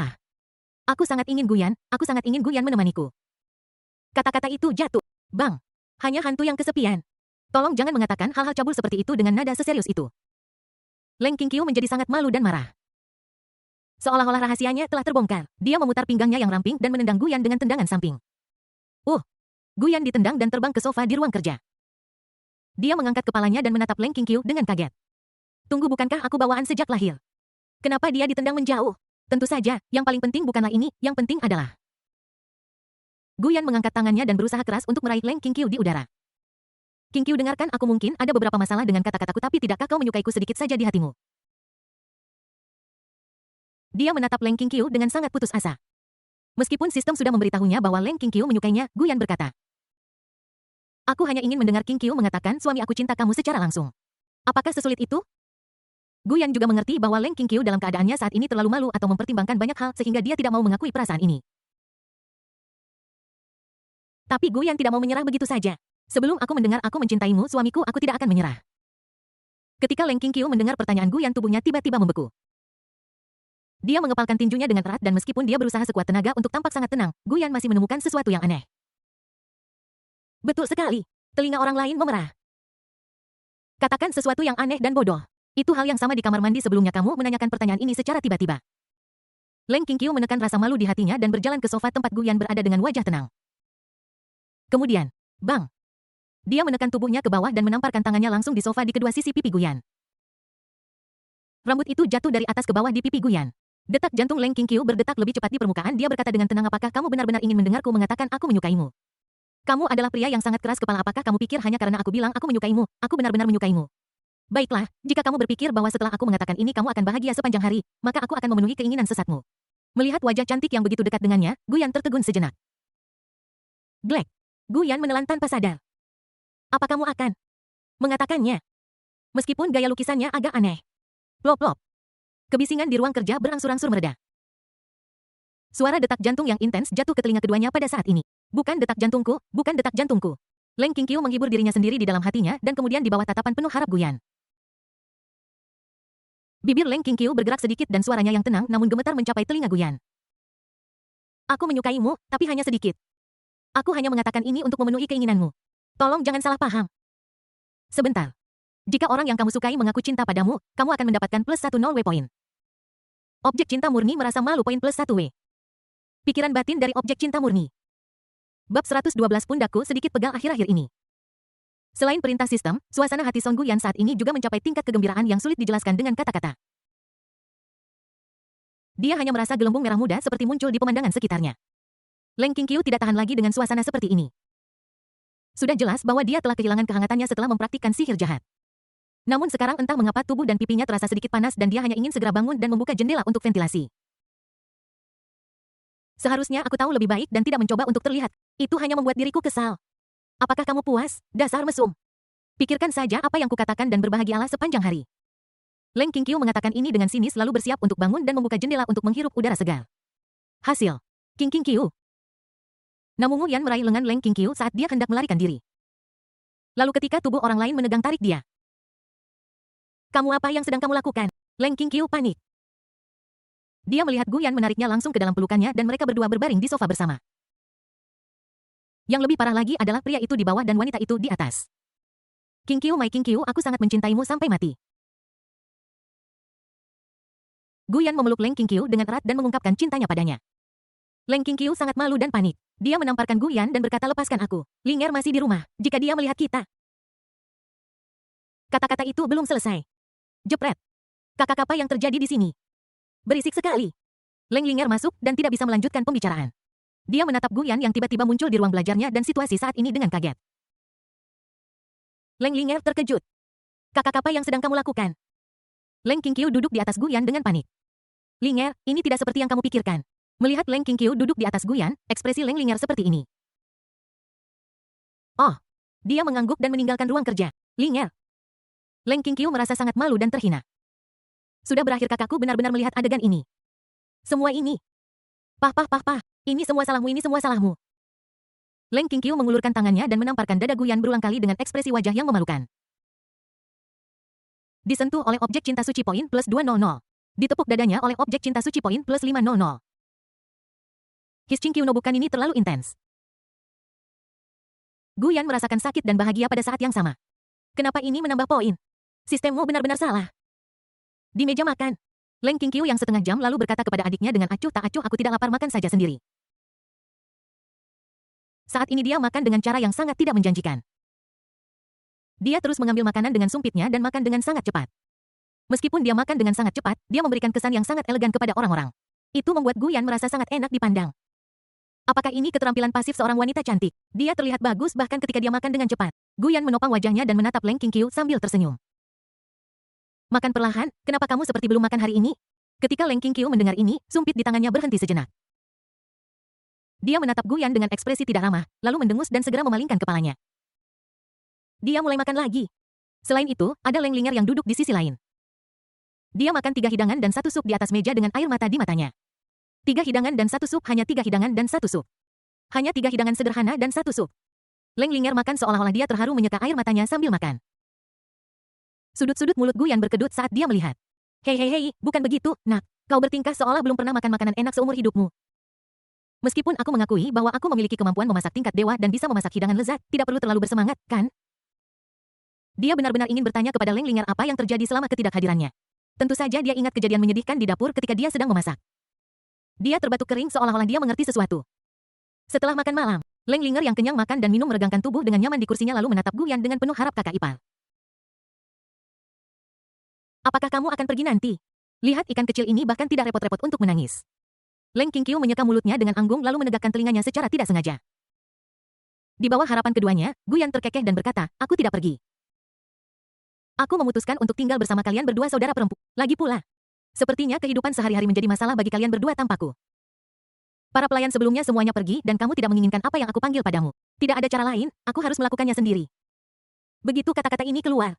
Aku sangat ingin Gu Yan menemaniku. Kata-kata itu jatuh. Bang. Hanya hantu yang kesepian. Tolong jangan mengatakan hal-hal cabul seperti itu dengan nada seserius itu. Leng Qingqiu menjadi sangat malu dan marah. Seolah-olah rahasianya telah terbongkar. Dia memutar pinggangnya yang ramping dan menendang Gu Yan dengan tendangan samping. Gu Yan ditendang dan terbang ke sofa di ruang kerja. Dia mengangkat kepalanya dan menatap Leng Qingqiu dengan kaget. Tunggu, bukankah aku bawaan sejak lahir? Kenapa dia ditendang menjauh? Tentu saja, yang paling penting bukanlah ini, yang penting adalah. Gu Yan mengangkat tangannya dan berusaha keras untuk meraih Leng Qingqiu di udara. Qingqiu, dengarkan aku, mungkin ada beberapa masalah dengan kata-kataku, tapi tidakkah kau menyukaiku sedikit saja di hatimu? Dia menatap Leng Qingqiu dengan sangat putus asa. Meskipun sistem sudah memberitahunya bahwa Leng Qingqiu menyukainya, Gu Yan berkata. Aku hanya ingin mendengar Qingqiu mengatakan suami aku cinta kamu secara langsung. Apakah sesulit itu? Gu Yan juga mengerti bahwa Leng Qingqiu dalam keadaannya saat ini terlalu malu atau mempertimbangkan banyak hal sehingga dia tidak mau mengakui perasaan ini. Tapi Gu Yan tidak mau menyerah begitu saja. Sebelum aku mendengar aku mencintaimu, suamiku, aku tidak akan menyerah. Ketika Leng Qingqiu mendengar pertanyaan Gu Yan, tubuhnya tiba-tiba membeku. Dia mengepalkan tinjunya dengan erat dan meskipun dia berusaha sekuat tenaga untuk tampak sangat tenang, Gu Yan masih menemukan sesuatu yang aneh. Betul sekali. Telinga orang lain memerah. Katakan sesuatu yang aneh dan bodoh. Itu hal yang sama di kamar mandi sebelumnya kamu menanyakan pertanyaan ini secara tiba-tiba. Leng Qingqiu menekan rasa malu di hatinya dan berjalan ke sofa tempat Gu Yan berada dengan wajah tenang. Kemudian, bang. Dia menekan tubuhnya ke bawah dan menamparkan tangannya langsung di sofa di kedua sisi pipi Gu Yan. Rambut itu jatuh dari atas ke bawah di pipi Gu Yan. Detak jantung Leng Qingqiu berdetak lebih cepat di permukaan. Dia berkata dengan tenang, apakah kamu benar-benar ingin mendengarku mengatakan aku menyukaimu? Kamu adalah pria yang sangat keras kepala. Apakah kamu pikir hanya karena aku bilang aku menyukaimu, aku benar-benar menyukaimu? Baiklah, jika kamu berpikir bahwa setelah aku mengatakan ini kamu akan bahagia sepanjang hari, maka aku akan memenuhi keinginan sesatmu. Melihat wajah cantik yang begitu dekat dengannya, Gu Yan tertegun sejenak. Glek. Gu Yan menelan tanpa sadar. Apa kamu akan mengatakannya? Meskipun gaya lukisannya agak aneh. Plop. Kebisingan di ruang kerja berangsur-angsur mereda. Suara detak jantung yang intens jatuh ke telinga keduanya pada saat ini. Bukan detak jantungku, bukan detak jantungku. Leng Qingqiu menghibur dirinya sendiri di dalam hatinya dan kemudian di bawah tatapan penuh harap Guyan. Bibir Leng Qingqiu bergerak sedikit dan suaranya yang tenang namun gemetar mencapai telinga Guyan. Aku menyukaimu, tapi hanya sedikit. Aku hanya mengatakan ini untuk memenuhi keinginanmu. Tolong jangan salah paham. Sebentar. Jika orang yang kamu sukai mengaku cinta padamu, kamu akan mendapatkan plus 10 W point. Objek cinta murni merasa malu poin plus 1 W. Pikiran batin dari objek cinta murni. Bab 112 pundakku sedikit pegal akhir-akhir ini. Selain perintah sistem, suasana hati Song Guyan saat ini juga mencapai tingkat kegembiraan yang sulit dijelaskan dengan kata-kata. Dia hanya merasa gelembung merah muda seperti muncul di pemandangan sekitarnya. Leng Qingqiu tidak tahan lagi dengan suasana seperti ini. Sudah jelas bahwa dia telah kehilangan kehangatannya setelah mempraktikkan sihir jahat. Namun sekarang entah mengapa tubuh dan pipinya terasa sedikit panas dan dia hanya ingin segera bangun dan membuka jendela untuk ventilasi. Seharusnya aku tahu lebih baik dan tidak mencoba untuk terlihat. Itu hanya membuat diriku kesal. Apakah kamu puas, dasar mesum? Pikirkan saja apa yang kukatakan dan berbahagialah sepanjang hari. Leng Qingqiu mengatakan ini dengan sinis lalu bersiap untuk bangun dan membuka jendela untuk menghirup udara segar. Hasil. Qingqiu. Namun Wu Yan meraih lengan Leng Qingqiu saat dia hendak melarikan diri. Lalu ketika tubuh orang lain menegang tarik dia. Kamu apa yang sedang kamu lakukan? Leng Qingqiu panik. Dia melihat Guyan menariknya langsung ke dalam pelukannya dan mereka berdua berbaring di sofa bersama. Yang lebih parah lagi adalah pria itu di bawah dan wanita itu di atas. Qingqiu, aku sangat mencintaimu sampai mati. Guyan memeluk Leng Qingqiu dengan erat dan mengungkapkan cintanya padanya. Leng Qingqiu sangat malu dan panik. Dia menamparkan Guyan dan berkata lepaskan aku. Linger masih di rumah, jika dia melihat kita. Kata-kata itu belum selesai. Jepret. Kakak apa yang terjadi di sini? Berisik sekali. Leng Linger masuk dan tidak bisa melanjutkan pembicaraan. Dia menatap Guyan yang tiba-tiba muncul di ruang belajarnya dan situasi saat ini dengan kaget. Leng Linger terkejut. Kakak apa yang sedang kamu lakukan? Leng Qingqiu duduk di atas Guyan dengan panik. Linger, ini tidak seperti yang kamu pikirkan. Melihat Leng Qingqiu duduk di atas Guyan, ekspresi Leng Linger seperti ini. Oh. Dia mengangguk dan meninggalkan ruang kerja. Linger. Leng Qingqiu merasa sangat malu dan terhina. Sudah berakhir kakakku benar-benar melihat adegan ini. Semua ini. Pah. Ini semua salahmu. Leng Qingqiu mengulurkan tangannya dan menamparkan dada Guyan berulang kali dengan ekspresi wajah yang memalukan. Disentuh oleh objek cinta suci poin plus 200. Ditepuk dadanya oleh objek cinta suci poin plus 500. His Qingqiu no bukan ini terlalu intens. Guyan merasakan sakit dan bahagia pada saat yang sama. Kenapa ini menambah poin? Sistemmu benar-benar salah. Di meja makan, Leng Qingqiu yang setengah jam lalu berkata kepada adiknya dengan acuh tak acuh aku tidak lapar makan saja sendiri. Saat ini dia makan dengan cara yang sangat tidak menjanjikan. Dia terus mengambil makanan dengan sumpitnya dan makan dengan sangat cepat. Meskipun dia makan dengan sangat cepat, dia memberikan kesan yang sangat elegan kepada orang-orang. Itu membuat Guyan merasa sangat enak dipandang. Apakah ini keterampilan pasif seorang wanita cantik? Dia terlihat bagus bahkan ketika dia makan dengan cepat. Guyan menopang wajahnya dan menatap Leng Qingqiu sambil tersenyum. Makan perlahan, kenapa kamu seperti belum makan hari ini? Ketika Leng Qingqiu mendengar ini, sumpit di tangannya berhenti sejenak. Dia menatap Guyan dengan ekspresi tidak ramah, lalu mendengus dan segera memalingkan kepalanya. Dia mulai makan lagi. Selain itu, ada Leng Linger yang duduk di sisi lain. Dia makan 3 hidangan dan 1 sup di atas meja dengan air mata di matanya. 3 hidangan dan 1 sup, hanya 3 hidangan dan 1 sup. Hanya 3 hidangan sederhana dan 1 sup. Leng Linger makan seolah-olah dia terharu menyeka air matanya sambil makan. Sudut-sudut mulut Guyan berkedut saat dia melihat. Hei, bukan begitu, nak. Kau bertingkah seolah belum pernah makan makanan enak seumur hidupmu. Meskipun aku mengakui bahwa aku memiliki kemampuan memasak tingkat dewa dan bisa memasak hidangan lezat, tidak perlu terlalu bersemangat, kan? Dia benar-benar ingin bertanya kepada Leng Linger apa yang terjadi selama ketidakhadirannya. Tentu saja dia ingat kejadian menyedihkan di dapur ketika dia sedang memasak. Dia terbatuk kering seolah-olah dia mengerti sesuatu. Setelah makan malam, Leng Linger yang kenyang makan dan minum meregangkan tubuh dengan nyaman di kursinya lalu menatap Guyan dengan penuh harap kakak ipar. Apakah kamu akan pergi nanti? Lihat ikan kecil ini bahkan tidak repot-repot untuk menangis. Leng Qingqiu menyeka mulutnya dengan anggung lalu menegakkan telinganya secara tidak sengaja. Di bawah harapan keduanya, Guyan terkekeh dan berkata, aku tidak pergi. Aku memutuskan untuk tinggal bersama kalian berdua saudara perempuan. Lagi pula, sepertinya kehidupan sehari-hari menjadi masalah bagi kalian berdua tanpaku. Para pelayan sebelumnya semuanya pergi dan kamu tidak menginginkan apa yang aku panggil padamu. Tidak ada cara lain, aku harus melakukannya sendiri. Begitu kata-kata ini keluar,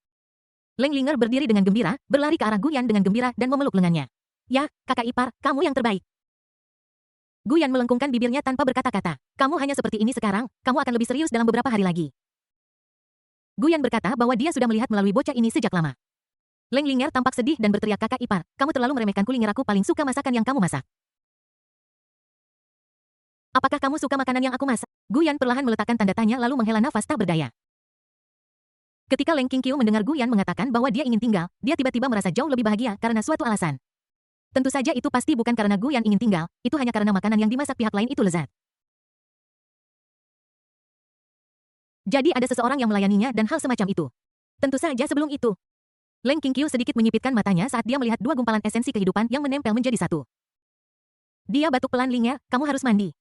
Leng Linger berdiri dengan gembira, berlari ke arah Guyan dengan gembira dan memeluk lengannya. Ya, kakak ipar, kamu yang terbaik. Guyan melengkungkan bibirnya tanpa berkata-kata. Kamu hanya seperti ini sekarang, kamu akan lebih serius dalam beberapa hari lagi. Guyan berkata bahwa dia sudah melihat melalui bocah ini sejak lama. Leng Linger tampak sedih dan berteriak, kakak ipar, kamu terlalu meremehkan kuliner, aku paling suka masakan yang kamu masak. Apakah kamu suka makanan yang aku masak? Guyan perlahan meletakkan tanda tanya lalu menghela nafas tak berdaya. Ketika Leng Qingqiu mendengar Guyan mengatakan bahwa dia ingin tinggal, dia tiba-tiba merasa jauh lebih bahagia karena suatu alasan. Tentu saja itu pasti bukan karena Guyan ingin tinggal, itu hanya karena makanan yang dimasak pihak lain itu lezat. Jadi ada seseorang yang melayaninya dan hal semacam itu. Tentu saja sebelum itu, Leng Qingqiu sedikit menyipitkan matanya saat dia melihat dua gumpalan esensi kehidupan yang menempel menjadi satu. Dia batuk pelan, Linger, kamu harus mandi.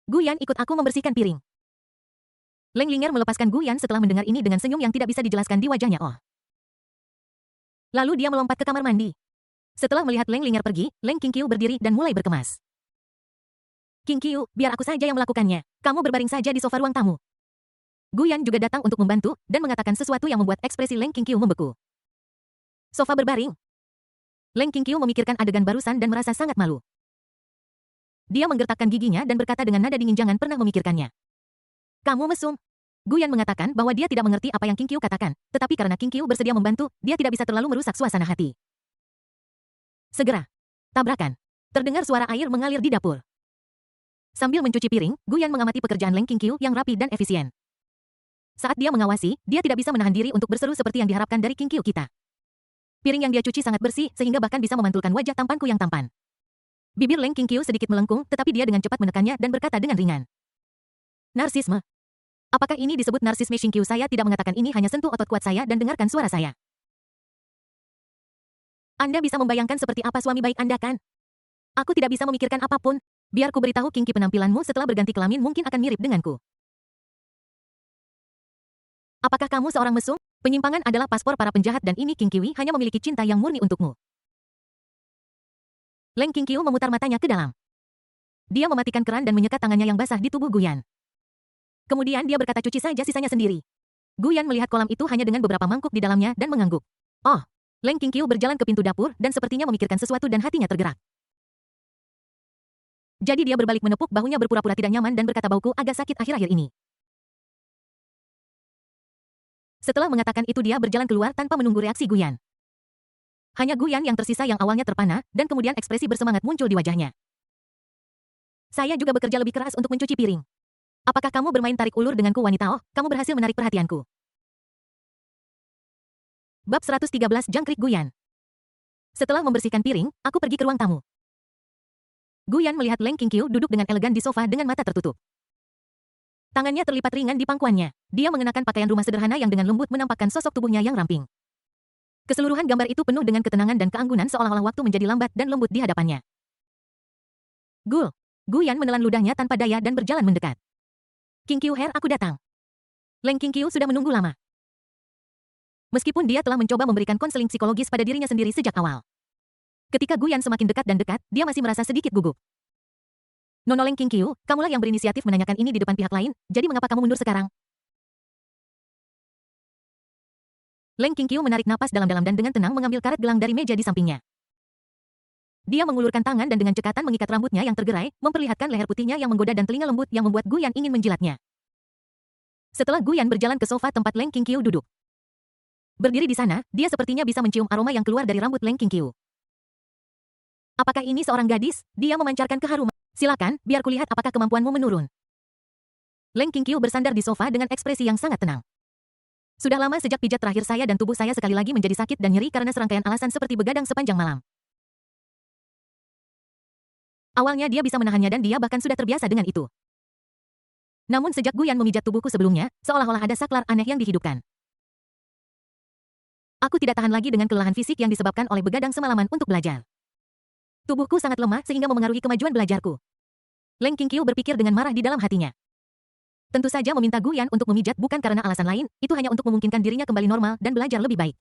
Guyan, ikut aku membersihkan piring. Leng Linger melepaskan Guyan setelah mendengar ini dengan senyum yang tidak bisa dijelaskan di wajahnya. Oh. Lalu dia melompat ke kamar mandi. Setelah melihat Leng Linger pergi, Leng Qingqiu berdiri dan mulai berkemas. Qingqiu, biar aku saja yang melakukannya. Kamu berbaring saja di sofa ruang tamu. Guyan juga datang untuk membantu dan mengatakan sesuatu yang membuat ekspresi Leng Qingqiu membeku. Sofa berbaring. Leng Qingqiu memikirkan adegan barusan dan merasa sangat malu. Dia menggertakkan giginya dan berkata dengan nada dingin, jangan pernah memikirkannya. Kamu mesum. Guyan mengatakan bahwa dia tidak mengerti apa yang Qingqiu katakan, tetapi karena Qingqiu bersedia membantu, dia tidak bisa terlalu merusak suasana hati. Segera. Tabrakan. Terdengar suara air mengalir di dapur. Sambil mencuci piring, Guyan mengamati pekerjaan Leng Qingqiu yang rapi dan efisien. Saat dia mengawasi, dia tidak bisa menahan diri untuk berseru seperti yang diharapkan dari Qingqiu kita. Piring yang dia cuci sangat bersih sehingga bahkan bisa memantulkan wajah tampanku yang tampan. Bibir Leng Qingqiu sedikit melengkung, tetapi dia dengan cepat menekannya dan berkata dengan ringan. Narsisme. Apakah ini disebut narsisme? Qingqiu, saya tidak mengatakan ini, hanya sentuh otot kuat saya dan dengarkan suara saya. Anda bisa membayangkan seperti apa suami baik Anda, kan? Aku tidak bisa memikirkan apapun. Biar ku beritahu Qingqiu, penampilanmu setelah berganti kelamin mungkin akan mirip denganku. Apakah kamu seorang mesum? Penyimpangan adalah paspor para penjahat dan ini Qingqiu hanya memiliki cinta yang murni untukmu. Leng Qingqiu memutar matanya ke dalam. Dia mematikan keran dan menyekat tangannya yang basah di tubuh Guyan. Kemudian dia berkata, cuci saja sisanya sendiri. Guyan melihat kolam itu hanya dengan beberapa mangkuk di dalamnya dan mengangguk. Oh, Leng Qingqiu berjalan ke pintu dapur dan sepertinya memikirkan sesuatu dan hatinya tergerak. Jadi dia berbalik menepuk bahunya berpura-pura tidak nyaman dan berkata, bauku agak sakit akhir-akhir ini. Setelah mengatakan itu dia berjalan keluar tanpa menunggu reaksi Guyan. Hanya Guyan yang tersisa yang awalnya terpana, dan kemudian ekspresi bersemangat muncul di wajahnya. Saya juga bekerja lebih keras untuk mencuci piring. Apakah kamu bermain tarik ulur denganku, wanita? Oh, kamu berhasil menarik perhatianku. Bab 113 Jangkrik Guyan. Setelah membersihkan piring, aku pergi ke ruang tamu. Guyan melihat Leng Qingqiu duduk dengan elegan di sofa dengan mata tertutup. Tangannya terlipat ringan di pangkuannya. Dia mengenakan pakaian rumah sederhana yang dengan lembut menampakkan sosok tubuhnya yang ramping. Keseluruhan gambar itu penuh dengan ketenangan dan keanggunan seolah-olah waktu menjadi lambat dan lembut di hadapannya. Guyan menelan ludahnya tanpa daya dan berjalan mendekat. Qingqiu, aku datang. Leng Qingqiu sudah menunggu lama. Meskipun dia telah mencoba memberikan konseling psikologis pada dirinya sendiri sejak awal. Ketika Guyan semakin dekat dan dekat, dia masih merasa sedikit gugup. Nono Leng Qingqiu, kamulah yang berinisiatif menanyakan ini di depan pihak lain, jadi mengapa kamu mundur sekarang? Leng Qingqiu menarik napas dalam-dalam dan dengan tenang mengambil karet gelang dari meja di sampingnya. Dia mengulurkan tangan dan dengan cekatan mengikat rambutnya yang tergerai, memperlihatkan leher putihnya yang menggoda dan telinga lembut yang membuat Guyan ingin menjilatnya. Setelah Guyan berjalan ke sofa tempat Leng Qingqiu duduk. Berdiri di sana, dia sepertinya bisa mencium aroma yang keluar dari rambut Leng Qingqiu. Apakah ini seorang gadis? Dia memancarkan keharuman. Silakan, biar kulihat apakah kemampuanmu menurun. Leng Qingqiu bersandar di sofa dengan ekspresi yang sangat tenang. Sudah lama sejak pijat terakhir saya dan tubuh saya sekali lagi menjadi sakit dan nyeri karena serangkaian alasan seperti begadang sepanjang malam. Awalnya dia bisa menahannya dan dia bahkan sudah terbiasa dengan itu. Namun sejak Guyan memijat tubuhku sebelumnya, seolah-olah ada saklar aneh yang dihidupkan. Aku tidak tahan lagi dengan kelelahan fisik yang disebabkan oleh begadang semalaman untuk belajar. Tubuhku sangat lemah sehingga memengaruhi kemajuan belajarku. Leng Qingqiu berpikir dengan marah di dalam hatinya. Tentu saja meminta Guyan untuk memijat bukan karena alasan lain, itu hanya untuk memungkinkan dirinya kembali normal dan belajar lebih baik.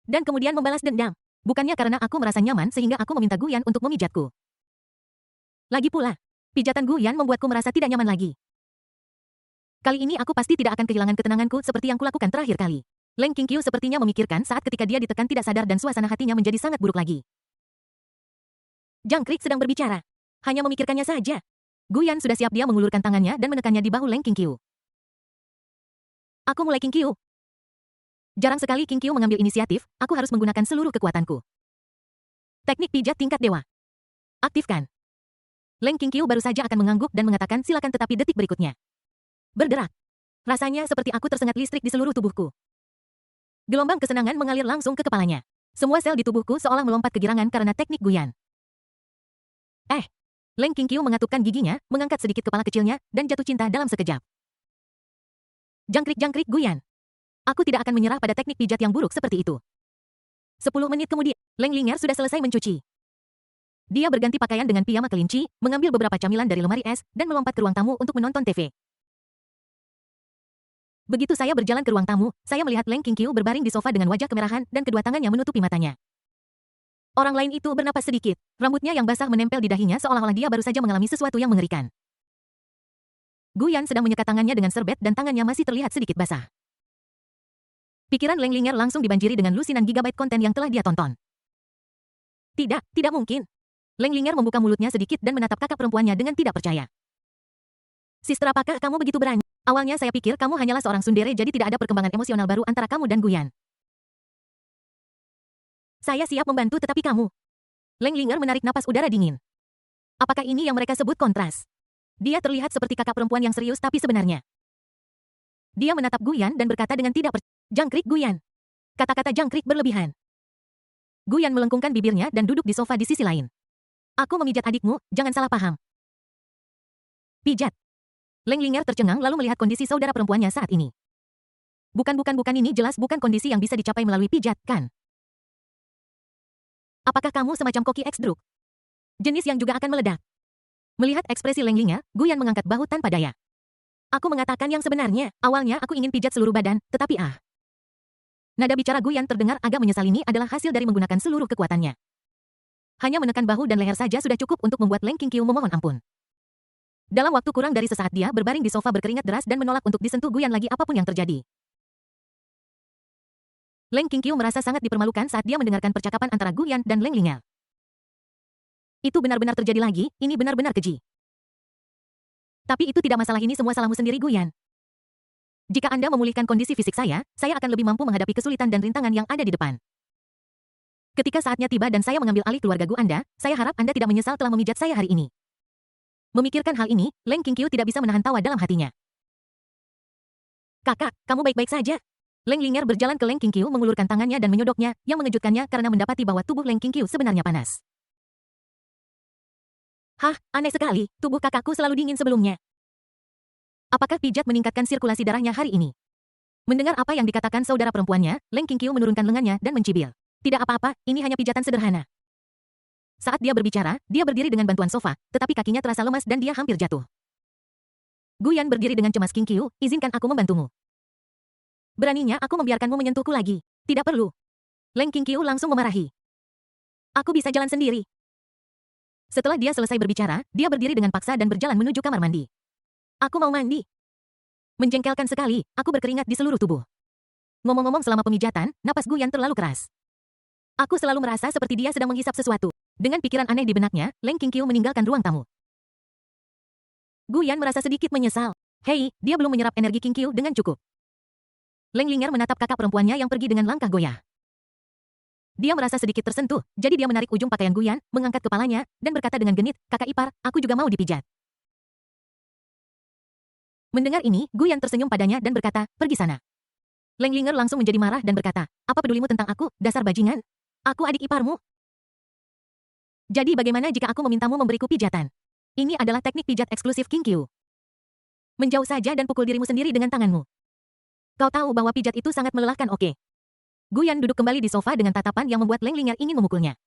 Dan kemudian membalas dendam. Bukannya karena aku merasa nyaman sehingga aku meminta Guyan untuk memijatku. Lagi pula, pijatan Guyan membuatku merasa tidak nyaman lagi. Kali ini aku pasti tidak akan kehilangan ketenanganku seperti yang kulakukan terakhir kali. Leng Qingqiu sepertinya memikirkan saat ketika dia ditekan tidak sadar dan suasana hatinya menjadi sangat buruk lagi. Jangkrik sedang berbicara. Hanya memikirkannya saja. Guyan sudah siap, dia mengulurkan tangannya dan menekannya di bahu Leng Qingqiu. Aku mulai Qingqiu. Jarang sekali Qingqiu mengambil inisiatif, aku harus menggunakan seluruh kekuatanku. Teknik pijat tingkat dewa. Aktifkan. Leng Qingqiu baru saja akan mengangguk dan mengatakan silakan, tetapi detik berikutnya. Bergerak. Rasanya seperti aku tersengat listrik di seluruh tubuhku. Gelombang kesenangan mengalir langsung ke kepalanya. Semua sel di tubuhku seolah melompat kegirangan karena teknik Guyan. Leng Qingqiu mengatupkan giginya, mengangkat sedikit kepala kecilnya, dan jatuh cinta dalam sekejap. Jangkrik-jangkrik Guyan. Aku tidak akan menyerah pada teknik pijat yang buruk seperti itu. 10 menit kemudian, Leng Linger sudah selesai mencuci. Dia berganti pakaian dengan piyama kelinci, mengambil beberapa camilan dari lemari es, dan melompat ke ruang tamu untuk menonton TV. Begitu saya berjalan ke ruang tamu, saya melihat Leng Qingqiu berbaring di sofa dengan wajah kemerahan dan kedua tangannya menutupi matanya. Orang lain itu bernapas sedikit. Rambutnya yang basah menempel di dahinya seolah-olah dia baru saja mengalami sesuatu yang mengerikan. Guyan sedang menyekat tangannya dengan serbet dan tangannya masih terlihat sedikit basah. Pikiran Leng Linger langsung dibanjiri dengan lusinan gigabyte konten yang telah dia tonton. Tidak mungkin. Leng Linger membuka mulutnya sedikit dan menatap kakak perempuannya dengan tidak percaya. Sister, apakah kamu begitu berani? Awalnya saya pikir kamu hanyalah seorang tsundere, jadi tidak ada perkembangan emosional baru antara kamu dan Guyan. Saya siap membantu, tetapi kamu... Leng Linger menarik napas udara dingin. Apakah ini yang mereka sebut kontras? Dia terlihat seperti kakak perempuan yang serius, tapi sebenarnya... Dia menatap Guyan dan berkata dengan tidak percaya. Jangkrik Guyan. Kata-kata jangkrik berlebihan. Guyan melengkungkan bibirnya dan duduk di sofa di sisi lain. Aku memijat adikmu, jangan salah paham. Pijat. Leng Linger tercengang lalu melihat kondisi saudara perempuannya saat ini. Bukan, ini jelas bukan kondisi yang bisa dicapai melalui pijat, kan? Apakah kamu semacam koki X-Druk? Jenis yang juga akan meledak. Melihat ekspresi Leng Linger, Guyan mengangkat bahu tanpa daya. Aku mengatakan yang sebenarnya, awalnya aku ingin pijat seluruh badan, tetapi Nada bicara Guyan terdengar agak menyesal, ini adalah hasil dari menggunakan seluruh kekuatannya. Hanya menekan bahu dan leher saja sudah cukup untuk membuat Leng Qingqiu memohon ampun. Dalam waktu kurang dari sesaat dia berbaring di sofa berkeringat deras dan menolak untuk disentuh Guyan lagi apapun yang terjadi. Leng Qingqiu merasa sangat dipermalukan saat dia mendengarkan percakapan antara Guyan dan Leng Linger. Itu benar-benar terjadi lagi, ini benar-benar keji. Tapi itu tidak masalah, ini semua salahmu sendiri Guyan. Jika Anda memulihkan kondisi fisik saya akan lebih mampu menghadapi kesulitan dan rintangan yang ada di depan. Ketika saatnya tiba dan saya mengambil alih keluarga Anda, saya harap Anda tidak menyesal telah memijat saya hari ini. Memikirkan hal ini, Leng Qingqiu tidak bisa menahan tawa dalam hatinya. Kakak, kamu baik-baik saja? Leng Linger berjalan ke Leng Qingqiu mengulurkan tangannya dan menyodoknya, yang mengejutkannya karena mendapati bahwa tubuh Leng Qingqiu sebenarnya panas. Hah, aneh sekali, tubuh kakakku selalu dingin sebelumnya. Apakah pijat meningkatkan sirkulasi darahnya hari ini? Mendengar apa yang dikatakan saudara perempuannya, Leng Qingqiu menurunkan lengannya dan mencibir. Tidak apa-apa, ini hanya pijatan sederhana. Saat dia berbicara, dia berdiri dengan bantuan sofa, tetapi kakinya terasa lemas dan dia hampir jatuh. Guyan berdiri dengan cemas. Qingqiu, izinkan aku membantumu. Beraninya aku membiarkanmu menyentuhku lagi. Tidak perlu. Leng Qingqiu langsung memarahi. Aku bisa jalan sendiri. Setelah dia selesai berbicara, dia berdiri dengan paksa dan berjalan menuju kamar mandi. Aku mau mandi. Menjengkelkan sekali, aku berkeringat di seluruh tubuh. Ngomong-ngomong, selama pemijatan, napas Guyan terlalu keras. Aku selalu merasa seperti dia sedang menghisap sesuatu. Dengan pikiran aneh di benaknya, Leng Qingqiu meninggalkan ruang tamu. Guyan merasa sedikit menyesal. Hei, dia belum menyerap energi Qingqiu dengan cukup. Leng Linger menatap kakak perempuannya yang pergi dengan langkah goyah. Dia merasa sedikit tersentuh, jadi dia menarik ujung pakaian Guyan, mengangkat kepalanya, dan berkata dengan genit, kakak ipar, aku juga mau dipijat. Mendengar ini, Guyan tersenyum padanya dan berkata, pergi sana. Leng Linger langsung menjadi marah dan berkata, apa pedulimu tentang aku, dasar bajingan? Aku adik iparmu. Jadi bagaimana jika aku memintamu memberiku pijatan? Ini adalah teknik pijat eksklusif Qingqiu. Menjauh saja dan pukul dirimu sendiri dengan tanganmu. Kau tahu bahwa pijat itu sangat melelahkan, oke? Guyan duduk kembali di sofa dengan tatapan yang membuat Leng Linger ingin memukulnya.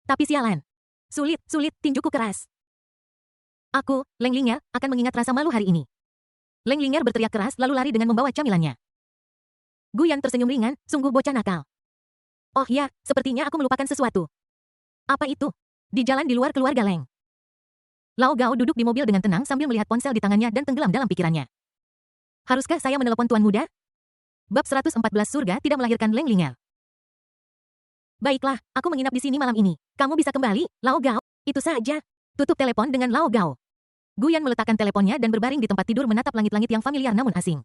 Tapi sialan. Sulit, tinjuku keras. Aku, Leng Linger, akan mengingat rasa malu hari ini. Leng Linger berteriak keras lalu lari dengan membawa camilannya. Guyan tersenyum ringan, sungguh bocah nakal. Oh ya, sepertinya aku melupakan sesuatu. Apa itu? Di jalan di luar keluarga Leng. Lao Gao duduk di mobil dengan tenang sambil melihat ponsel di tangannya dan tenggelam dalam pikirannya. Haruskah saya menelepon Tuan Muda? Bab 114 Surga tidak melahirkan Leng Linger. Baiklah, aku menginap di sini malam ini. Kamu bisa kembali, Lao Gao. Itu saja. Tutup telepon dengan Lao Gao. Guyan meletakkan teleponnya dan berbaring di tempat tidur menatap langit-langit yang familiar namun asing.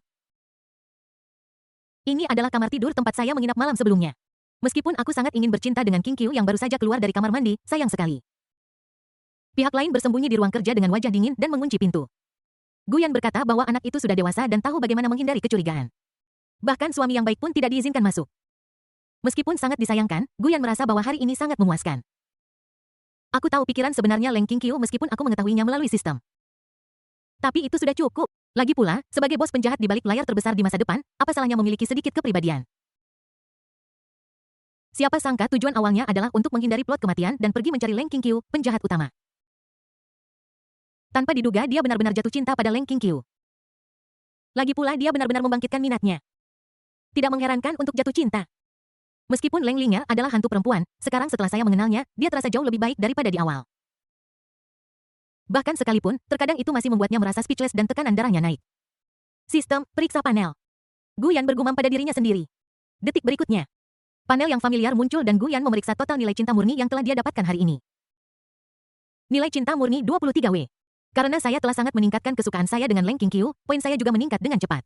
Ini adalah kamar tidur tempat saya menginap malam sebelumnya. Meskipun aku sangat ingin bercinta dengan King Qiu yang baru saja keluar dari kamar mandi, sayang sekali. Pihak lain bersembunyi di ruang kerja dengan wajah dingin dan mengunci pintu. Guyan berkata bahwa anak itu sudah dewasa dan tahu bagaimana menghindari kecurigaan. Bahkan suami yang baik pun tidak diizinkan masuk. Meskipun sangat disayangkan, Guyan merasa bahwa hari ini sangat memuaskan. Aku tahu pikiran sebenarnya Leng King Qiu meskipun aku mengetahuinya melalui sistem. Tapi itu sudah cukup. Lagi pula, sebagai bos penjahat di balik layar terbesar di masa depan, apa salahnya memiliki sedikit kepribadian? Siapa sangka tujuan awalnya adalah untuk menghindari plot kematian dan pergi mencari Leng King Qiu, penjahat utama. Tanpa diduga dia benar-benar jatuh cinta pada Leng King Qiu. Lagi pula dia benar-benar membangkitkan minatnya. Tidak mengherankan untuk jatuh cinta. Meskipun Leng Lingya adalah hantu perempuan, sekarang setelah saya mengenalnya, dia terasa jauh lebih baik daripada di awal. Bahkan sekalipun, terkadang itu masih membuatnya merasa speechless dan tekanan darahnya naik. Sistem, periksa panel. Guyan bergumam pada dirinya sendiri. Detik berikutnya. Panel yang familiar muncul dan Guyan memeriksa total nilai cinta murni yang telah dia dapatkan hari ini. Nilai cinta murni 23W. Karena saya telah sangat meningkatkan kesukaan saya dengan Leng King Qiu, poin saya juga meningkat dengan cepat.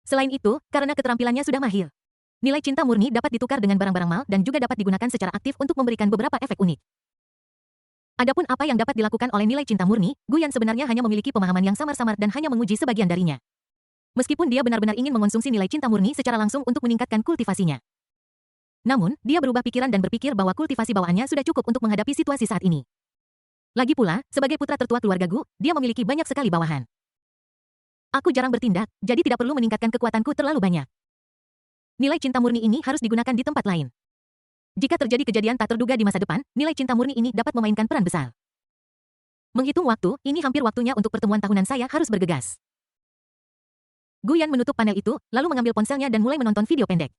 Selain itu, karena keterampilannya sudah mahir. Nilai cinta murni dapat ditukar dengan barang-barang mahal dan juga dapat digunakan secara aktif untuk memberikan beberapa efek unik. Adapun apa yang dapat dilakukan oleh nilai cinta murni, Guyan sebenarnya hanya memiliki pemahaman yang samar-samar dan hanya menguji sebagian darinya. Meskipun dia benar-benar ingin mengonsumsi nilai cinta murni secara langsung untuk meningkatkan kultivasinya. Namun, dia berubah pikiran dan berpikir bahwa kultivasi bawaannya sudah cukup untuk menghadapi situasi saat ini. Lagi pula, sebagai putra tertua keluarga Gu, dia memiliki banyak sekali bawahan. Aku jarang bertindak, jadi tidak perlu meningkatkan kekuatanku terlalu banyak. Nilai cinta murni ini harus digunakan di tempat lain. Jika terjadi kejadian tak terduga di masa depan, nilai cinta murni ini dapat memainkan peran besar. Menghitung waktu, ini hampir waktunya untuk pertemuan tahunan saya harus bergegas. Guyan menutup panel itu, lalu mengambil ponselnya dan mulai menonton video pendek.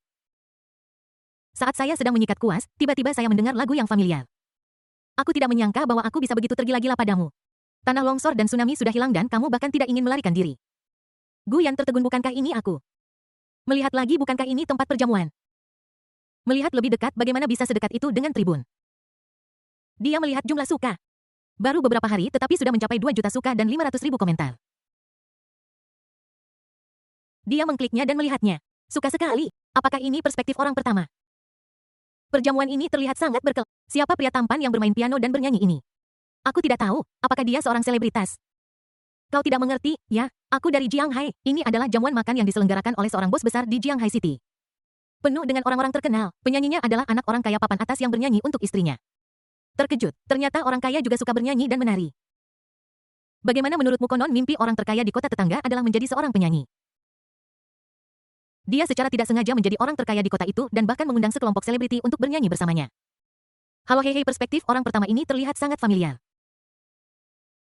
Saat saya sedang menyikat kuas, tiba-tiba saya mendengar lagu yang familiar. Aku tidak menyangka bahwa aku bisa begitu tergila-gila padamu. Tanah longsor dan tsunami sudah hilang dan kamu bahkan tidak ingin melarikan diri. Guyan tertegun, bukankah ini aku? Melihat lagi, bukankah ini tempat perjamuan? Melihat lebih dekat, bagaimana bisa sedekat itu dengan tribun? Dia melihat jumlah suka. Baru beberapa hari tetapi sudah mencapai 2 juta suka dan 500.000 komentar. Dia mengkliknya dan melihatnya. Suka sekali. Apakah ini perspektif orang pertama? Perjamuan ini terlihat sangat berkel. Siapa pria tampan yang bermain piano dan bernyanyi ini? Aku tidak tahu, apakah dia seorang selebritas? Kau tidak mengerti, ya? Aku dari Jianghai. Ini adalah jamuan makan yang diselenggarakan oleh seorang bos besar di Jianghai City. Penuh dengan orang-orang terkenal. Penyanyinya adalah anak orang kaya papan atas yang bernyanyi untuk istrinya. Terkejut, ternyata orang kaya juga suka bernyanyi dan menari. Bagaimana menurutmu, konon mimpi orang terkaya di kota tetangga adalah menjadi seorang penyanyi? Dia secara tidak sengaja menjadi orang terkaya di kota itu dan bahkan mengundang sekelompok selebriti untuk bernyanyi bersamanya. Halo hehe, perspektif orang pertama ini terlihat sangat familiar.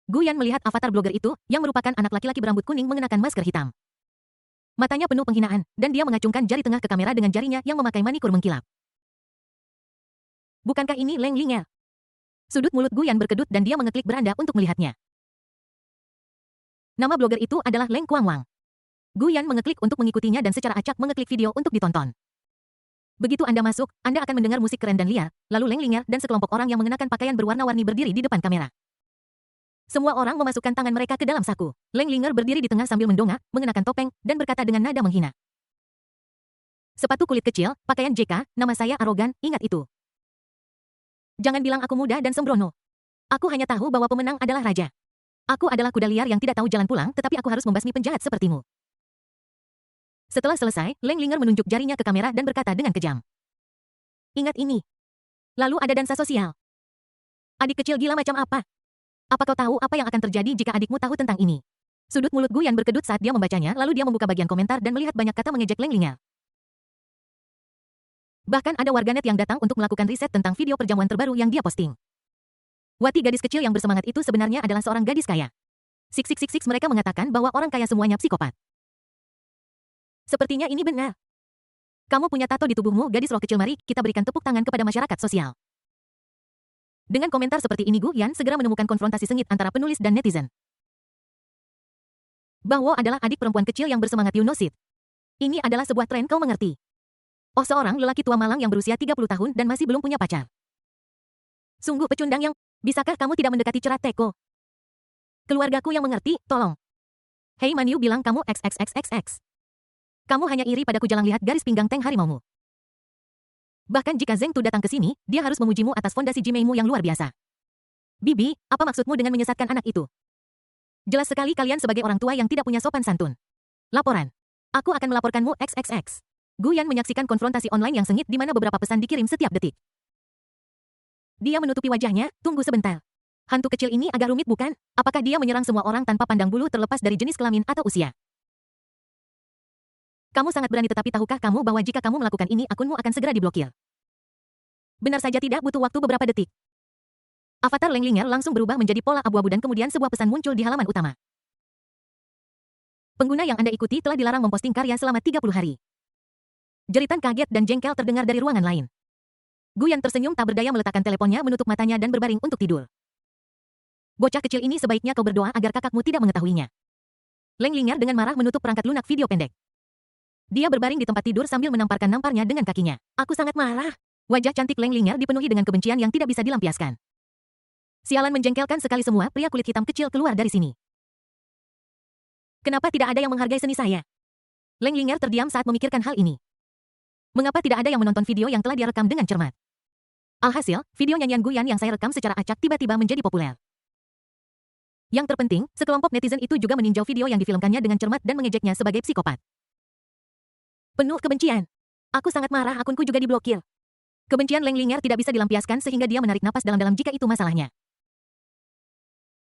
Guyan melihat avatar blogger itu, yang merupakan anak laki-laki berambut kuning mengenakan masker hitam. Matanya penuh penghinaan, dan dia mengacungkan jari tengah ke kamera dengan jarinya yang memakai manikur mengkilap. Bukankah ini Leng Lingya? Sudut mulut Guyan berkedut dan dia mengeklik beranda untuk melihatnya. Nama blogger itu adalah Leng Kuangwang. Guyan mengeklik untuk mengikutinya dan secara acak mengeklik video untuk ditonton. Begitu Anda masuk, Anda akan mendengar musik keren dan liar, lalu Leng Lingya dan sekelompok orang yang mengenakan pakaian berwarna-warni berdiri di depan kamera. Semua orang memasukkan tangan mereka ke dalam saku. Leng Lingya berdiri di tengah sambil mendongak, mengenakan topeng, dan berkata dengan nada menghina. Sepatu kulit kecil, pakaian JK, nama saya arogan, ingat itu. Jangan bilang aku muda dan sembrono. Aku hanya tahu bahwa pemenang adalah raja. Aku adalah kuda liar yang tidak tahu jalan pulang, tetapi aku harus membasmi penjahat sepertimu. Setelah selesai, Leng Lingya menunjuk jarinya ke kamera dan berkata dengan kejam. Ingat ini. Lalu ada dansa sosial. Adik kecil gila macam apa? Apa kau tahu apa yang akan terjadi jika adikmu tahu tentang ini? Sudut mulut Guyan berkedut saat dia membacanya, lalu dia membuka bagian komentar dan melihat banyak kata mengejek Leng Lingya. Bahkan ada warganet yang datang untuk melakukan riset tentang video perjamuan terbaru yang dia posting. Wati, gadis kecil yang bersemangat itu sebenarnya adalah seorang gadis kaya. Six, mereka mengatakan bahwa orang kaya semuanya psikopat. Sepertinya ini benar. Kamu punya tato di tubuhmu, gadis roh kecil, mari kita berikan tepuk tangan kepada masyarakat sosial. Dengan komentar seperti ini, Guyan segera menemukan konfrontasi sengit antara penulis dan netizen. Bahwa adalah adik perempuan kecil yang bersemangat, you know it. Ini adalah sebuah tren, kau mengerti. Oh, seorang lelaki tua malang yang berusia 30 tahun dan masih belum punya pacar. Sungguh pecundang yang... Bisakah kamu tidak mendekati Cerat Teko? Keluargaku yang mengerti, tolong. Hei Manyu bilang kamu XXXXX. Kamu hanya iri padaku jalang lihat garis pinggang tank harimaumu. Bahkan jika Zheng Tu datang ke sini, dia harus memujimu atas fondasi Jimeimu yang luar biasa. Bibi, apa maksudmu dengan menyesatkan anak itu? Jelas sekali kalian sebagai orang tua yang tidak punya sopan santun. Laporan. Aku akan melaporkanmu XXX. Guyan menyaksikan konfrontasi online yang sengit di mana beberapa pesan dikirim setiap detik. Dia menutupi wajahnya, tunggu sebentar. Hantu kecil ini agak rumit bukan? Apakah dia menyerang semua orang tanpa pandang bulu terlepas dari jenis kelamin atau usia? Kamu sangat berani tetapi tahukah kamu bahwa jika kamu melakukan ini akunmu akan segera diblokir? Benar saja tidak butuh waktu beberapa detik. Avatar Leng Linger langsung berubah menjadi pola abu-abu dan kemudian sebuah pesan muncul di halaman utama. Pengguna yang Anda ikuti telah dilarang memposting karya selama 30 hari. Jeritan kaget dan jengkel terdengar dari ruangan lain. Guyan tersenyum tak berdaya meletakkan teleponnya menutup matanya dan berbaring untuk tidur. Bocah kecil ini sebaiknya kau berdoa agar kakakmu tidak mengetahuinya. Leng Linger dengan marah menutup perangkat lunak video pendek. Dia berbaring di tempat tidur sambil menamparkan namparnya dengan kakinya. Aku sangat marah. Wajah cantik Leng Linger dipenuhi dengan kebencian yang tidak bisa dilampiaskan. Sialan menjengkelkan sekali semua pria kulit hitam kecil keluar dari sini. Kenapa tidak ada yang menghargai seni saya? Leng Linger terdiam saat memikirkan hal ini. Mengapa tidak ada yang menonton video yang telah dia rekam dengan cermat? Alhasil, video nyanyian Guyan yang saya rekam secara acak tiba-tiba menjadi populer. Yang terpenting, sekelompok netizen itu juga meninjau video yang difilmkannya dengan cermat dan mengejeknya sebagai psikopat. Penuh kebencian. Aku sangat marah akunku juga diblokir. Kebencian Leng Linger tidak bisa dilampiaskan sehingga dia menarik napas dalam-dalam jika itu masalahnya.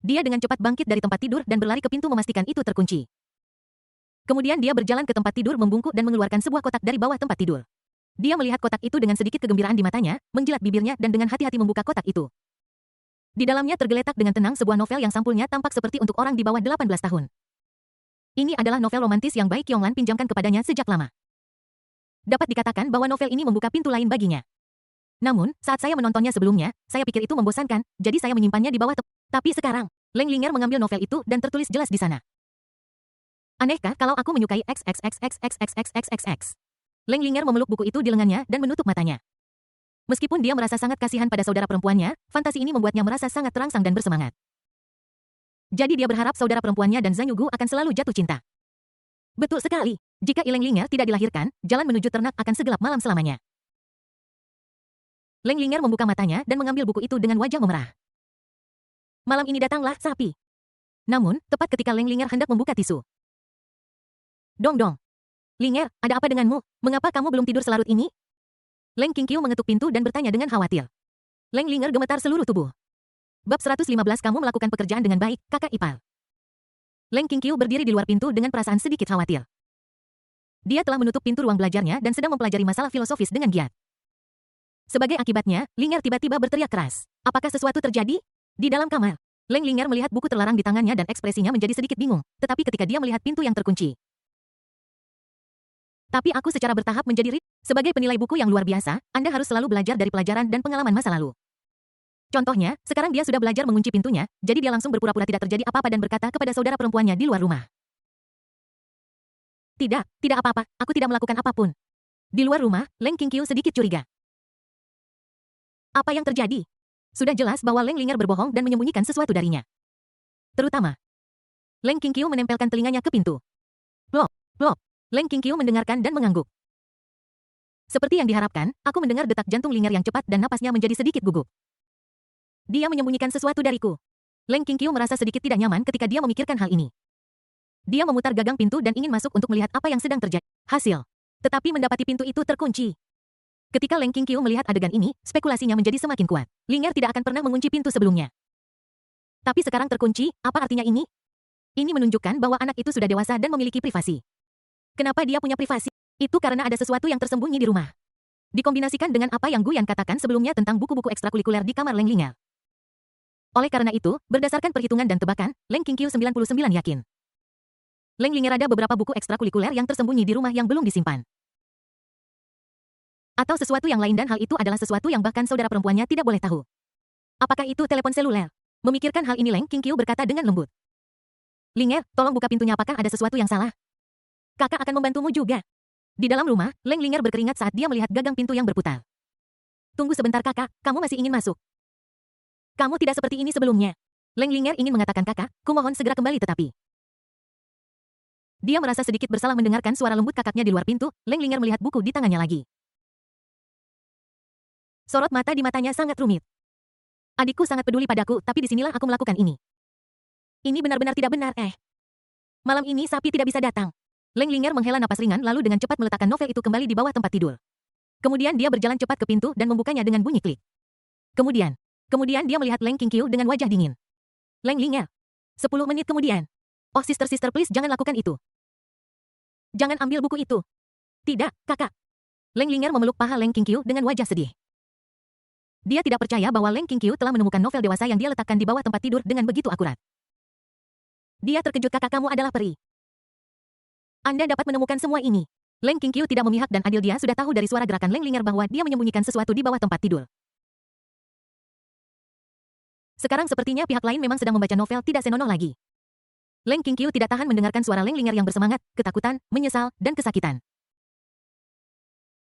Dia dengan cepat bangkit dari tempat tidur dan berlari ke pintu memastikan itu terkunci. Kemudian dia berjalan ke tempat tidur membungkuk dan mengeluarkan sebuah kotak dari bawah tempat tidur. Dia melihat kotak itu dengan sedikit kegembiraan di matanya, menjilat bibirnya dan dengan hati-hati membuka kotak itu. Di dalamnya tergeletak dengan tenang sebuah novel yang sampulnya tampak seperti untuk orang di bawah 18 tahun. Ini adalah novel romantis yang Bai Qionglan pinjamkan kepadanya sejak lama. Dapat dikatakan bahwa novel ini membuka pintu lain baginya. Namun, saat saya menontonnya sebelumnya, saya pikir itu membosankan, jadi saya menyimpannya di bawah Tapi sekarang, Leng Linger mengambil novel itu dan tertulis jelas di sana. Anehkah kalau aku menyukai XXXXXXXXX? Leng Linger memeluk buku itu di lengannya dan menutup matanya. Meskipun dia merasa sangat kasihan pada saudara perempuannya, fantasi ini membuatnya merasa sangat terangsang dan bersemangat. Jadi dia berharap saudara perempuannya dan Zhang Yugu akan selalu jatuh cinta. Betul sekali. Jika Leng Linger tidak dilahirkan, jalan menuju ternak akan segelap malam selamanya. Leng Linger membuka matanya dan mengambil buku itu dengan wajah memerah. Malam ini datanglah sapi. Namun, tepat ketika Leng Linger hendak membuka tisu. Dong dong. Linger, ada apa denganmu? Mengapa kamu belum tidur selarut ini? Leng Qingqiu mengetuk pintu dan bertanya dengan khawatir. Leng Linger gemetar seluruh tubuh. Bab 115 kamu melakukan pekerjaan dengan baik, kakak ipar. Leng Qingqiu berdiri di luar pintu dengan perasaan sedikit khawatir. Dia telah menutup pintu ruang belajarnya dan sedang mempelajari masalah filosofis dengan giat. Sebagai akibatnya, Linger tiba-tiba berteriak keras. Apakah sesuatu terjadi? Di dalam kamar, Leng Linger melihat buku terlarang di tangannya dan ekspresinya menjadi sedikit bingung, tetapi ketika dia melihat pintu yang terkunci. Tapi aku secara bertahap menjadi sebagai penilai buku yang luar biasa, Anda harus selalu belajar dari pelajaran dan pengalaman masa lalu. Contohnya, sekarang dia sudah belajar mengunci pintunya, jadi dia langsung berpura-pura tidak terjadi apa-apa dan berkata kepada saudara perempuannya di luar rumah. Tidak apa-apa, aku tidak melakukan apapun. Di luar rumah, Leng Qingqiu sedikit curiga. Apa yang terjadi? Sudah jelas bahwa Leng Linger berbohong dan menyembunyikan sesuatu darinya. Terutama, Leng Qingqiu menempelkan telinganya ke pintu. Plop, plop. Leng Qingqiu mendengarkan dan mengangguk. Seperti yang diharapkan, aku mendengar detak jantung Linger yang cepat dan napasnya menjadi sedikit gugup. Dia menyembunyikan sesuatu dariku. Leng Qingqiu merasa sedikit tidak nyaman ketika dia memikirkan hal ini. Dia memutar gagang pintu dan ingin masuk untuk melihat apa yang sedang terjadi. Hasil. Tetapi mendapati pintu itu terkunci. Ketika Leng Qingqiu melihat adegan ini, spekulasinya menjadi semakin kuat. Linger tidak akan pernah mengunci pintu sebelumnya. Tapi sekarang terkunci, apa artinya ini? Ini menunjukkan bahwa anak itu sudah dewasa dan memiliki privasi. Kenapa dia punya privasi? Itu karena ada sesuatu yang tersembunyi di rumah. Dikombinasikan dengan apa yang Guyan katakan sebelumnya tentang buku-buku ekstrakurikuler di kamar Leng Linger. Oleh karena itu, berdasarkan perhitungan dan tebakan, Leng Qingqiu 99 yakin. Leng Linger ada beberapa buku ekstrakurikuler yang tersembunyi di rumah yang belum disimpan. Atau sesuatu yang lain dan hal itu adalah sesuatu yang bahkan saudara perempuannya tidak boleh tahu. Apakah itu telepon seluler? Memikirkan hal ini Leng Qingqiu berkata dengan lembut. Linger, tolong buka pintunya apakah ada sesuatu yang salah? Kakak akan membantumu juga. Di dalam rumah, Leng Linger berkeringat saat dia melihat gagang pintu yang berputar. Tunggu sebentar kakak, kamu masih ingin masuk? Kamu tidak seperti ini sebelumnya. Leng Linger ingin mengatakan kakak, kumohon segera kembali tetapi. Dia merasa sedikit bersalah mendengarkan suara lembut kakaknya di luar pintu. Leng Linger melihat buku di tangannya lagi. Sorot mata di matanya sangat rumit. Adikku sangat peduli padaku, tapi disinilah aku melakukan ini. Ini benar-benar tidak benar, Malam ini sapi tidak bisa datang. Leng Linger menghela napas ringan lalu dengan cepat meletakkan novel itu kembali di bawah tempat tidur. Kemudian dia berjalan cepat ke pintu dan membukanya dengan bunyi klik. Kemudian dia melihat Leng Qingqiu dengan wajah dingin. Leng Linger. 10 menit kemudian. Oh sister please jangan lakukan itu. Jangan ambil buku itu. Tidak, kakak. Leng Linger memeluk paha Leng Qingqiu dengan wajah sedih. Dia tidak percaya bahwa Leng Qingqiu telah menemukan novel dewasa yang dia letakkan di bawah tempat tidur dengan begitu akurat. Dia terkejut kakak kamu adalah peri. Anda dapat menemukan semua ini. Leng Qingqiu tidak memihak dan adil dia sudah tahu dari suara gerakan Leng Linger bahwa dia menyembunyikan sesuatu di bawah tempat tidur. Sekarang sepertinya pihak lain memang sedang membaca novel tidak senonoh lagi. Leng Qingqiu tidak tahan mendengarkan suara Leng Linger yang bersemangat, ketakutan, menyesal, dan kesakitan.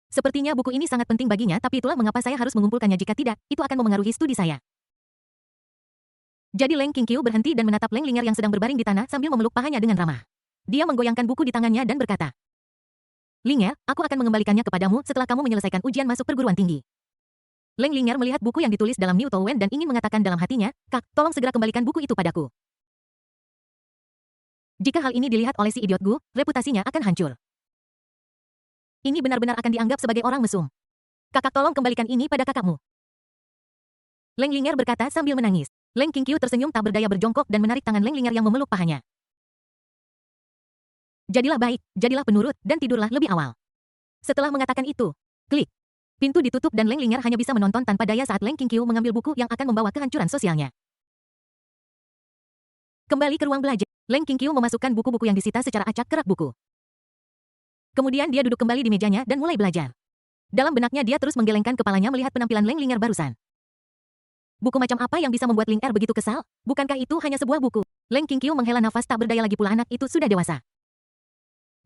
Sepertinya buku ini sangat penting baginya tapi itulah mengapa saya harus mengumpulkannya jika tidak, itu akan memengaruhi studi saya. Jadi Leng Qingqiu berhenti dan menatap Leng Linger yang sedang berbaring di tanah sambil memeluk pahanya dengan ramah. Dia menggoyangkan buku di tangannya dan berkata, Linger, aku akan mengembalikannya kepadamu setelah kamu menyelesaikan ujian masuk perguruan tinggi. Leng Linger melihat buku yang ditulis dalam New Towen dan ingin mengatakan dalam hatinya, Kak, tolong segera kembalikan buku itu padaku. Jika hal ini dilihat oleh si idiot Gu, reputasinya akan hancur. Ini benar-benar akan dianggap sebagai orang mesum. Kakak tolong kembalikan ini pada kakakmu. Leng Linger berkata sambil menangis. Leng Qingqiu tersenyum tak berdaya berjongkok dan menarik tangan Leng Linger yang memeluk pahanya. Jadilah baik, jadilah penurut, dan tidurlah lebih awal. Setelah mengatakan itu, klik. Pintu ditutup dan Leng Linger hanya bisa menonton tanpa daya saat Leng Qingqiu mengambil buku yang akan membawa kehancuran sosialnya. Kembali ke ruang belajar, Leng Qingqiu memasukkan buku-buku yang disita secara acak ke rak buku. Kemudian dia duduk kembali di mejanya dan mulai belajar. Dalam benaknya dia terus menggelengkan kepalanya melihat penampilan Leng Linger barusan. Buku macam apa yang bisa membuat Ling Er begitu kesal? Bukankah itu hanya sebuah buku? Leng Qingqiu menghela nafas tak berdaya lagi pula anak itu sudah dewasa.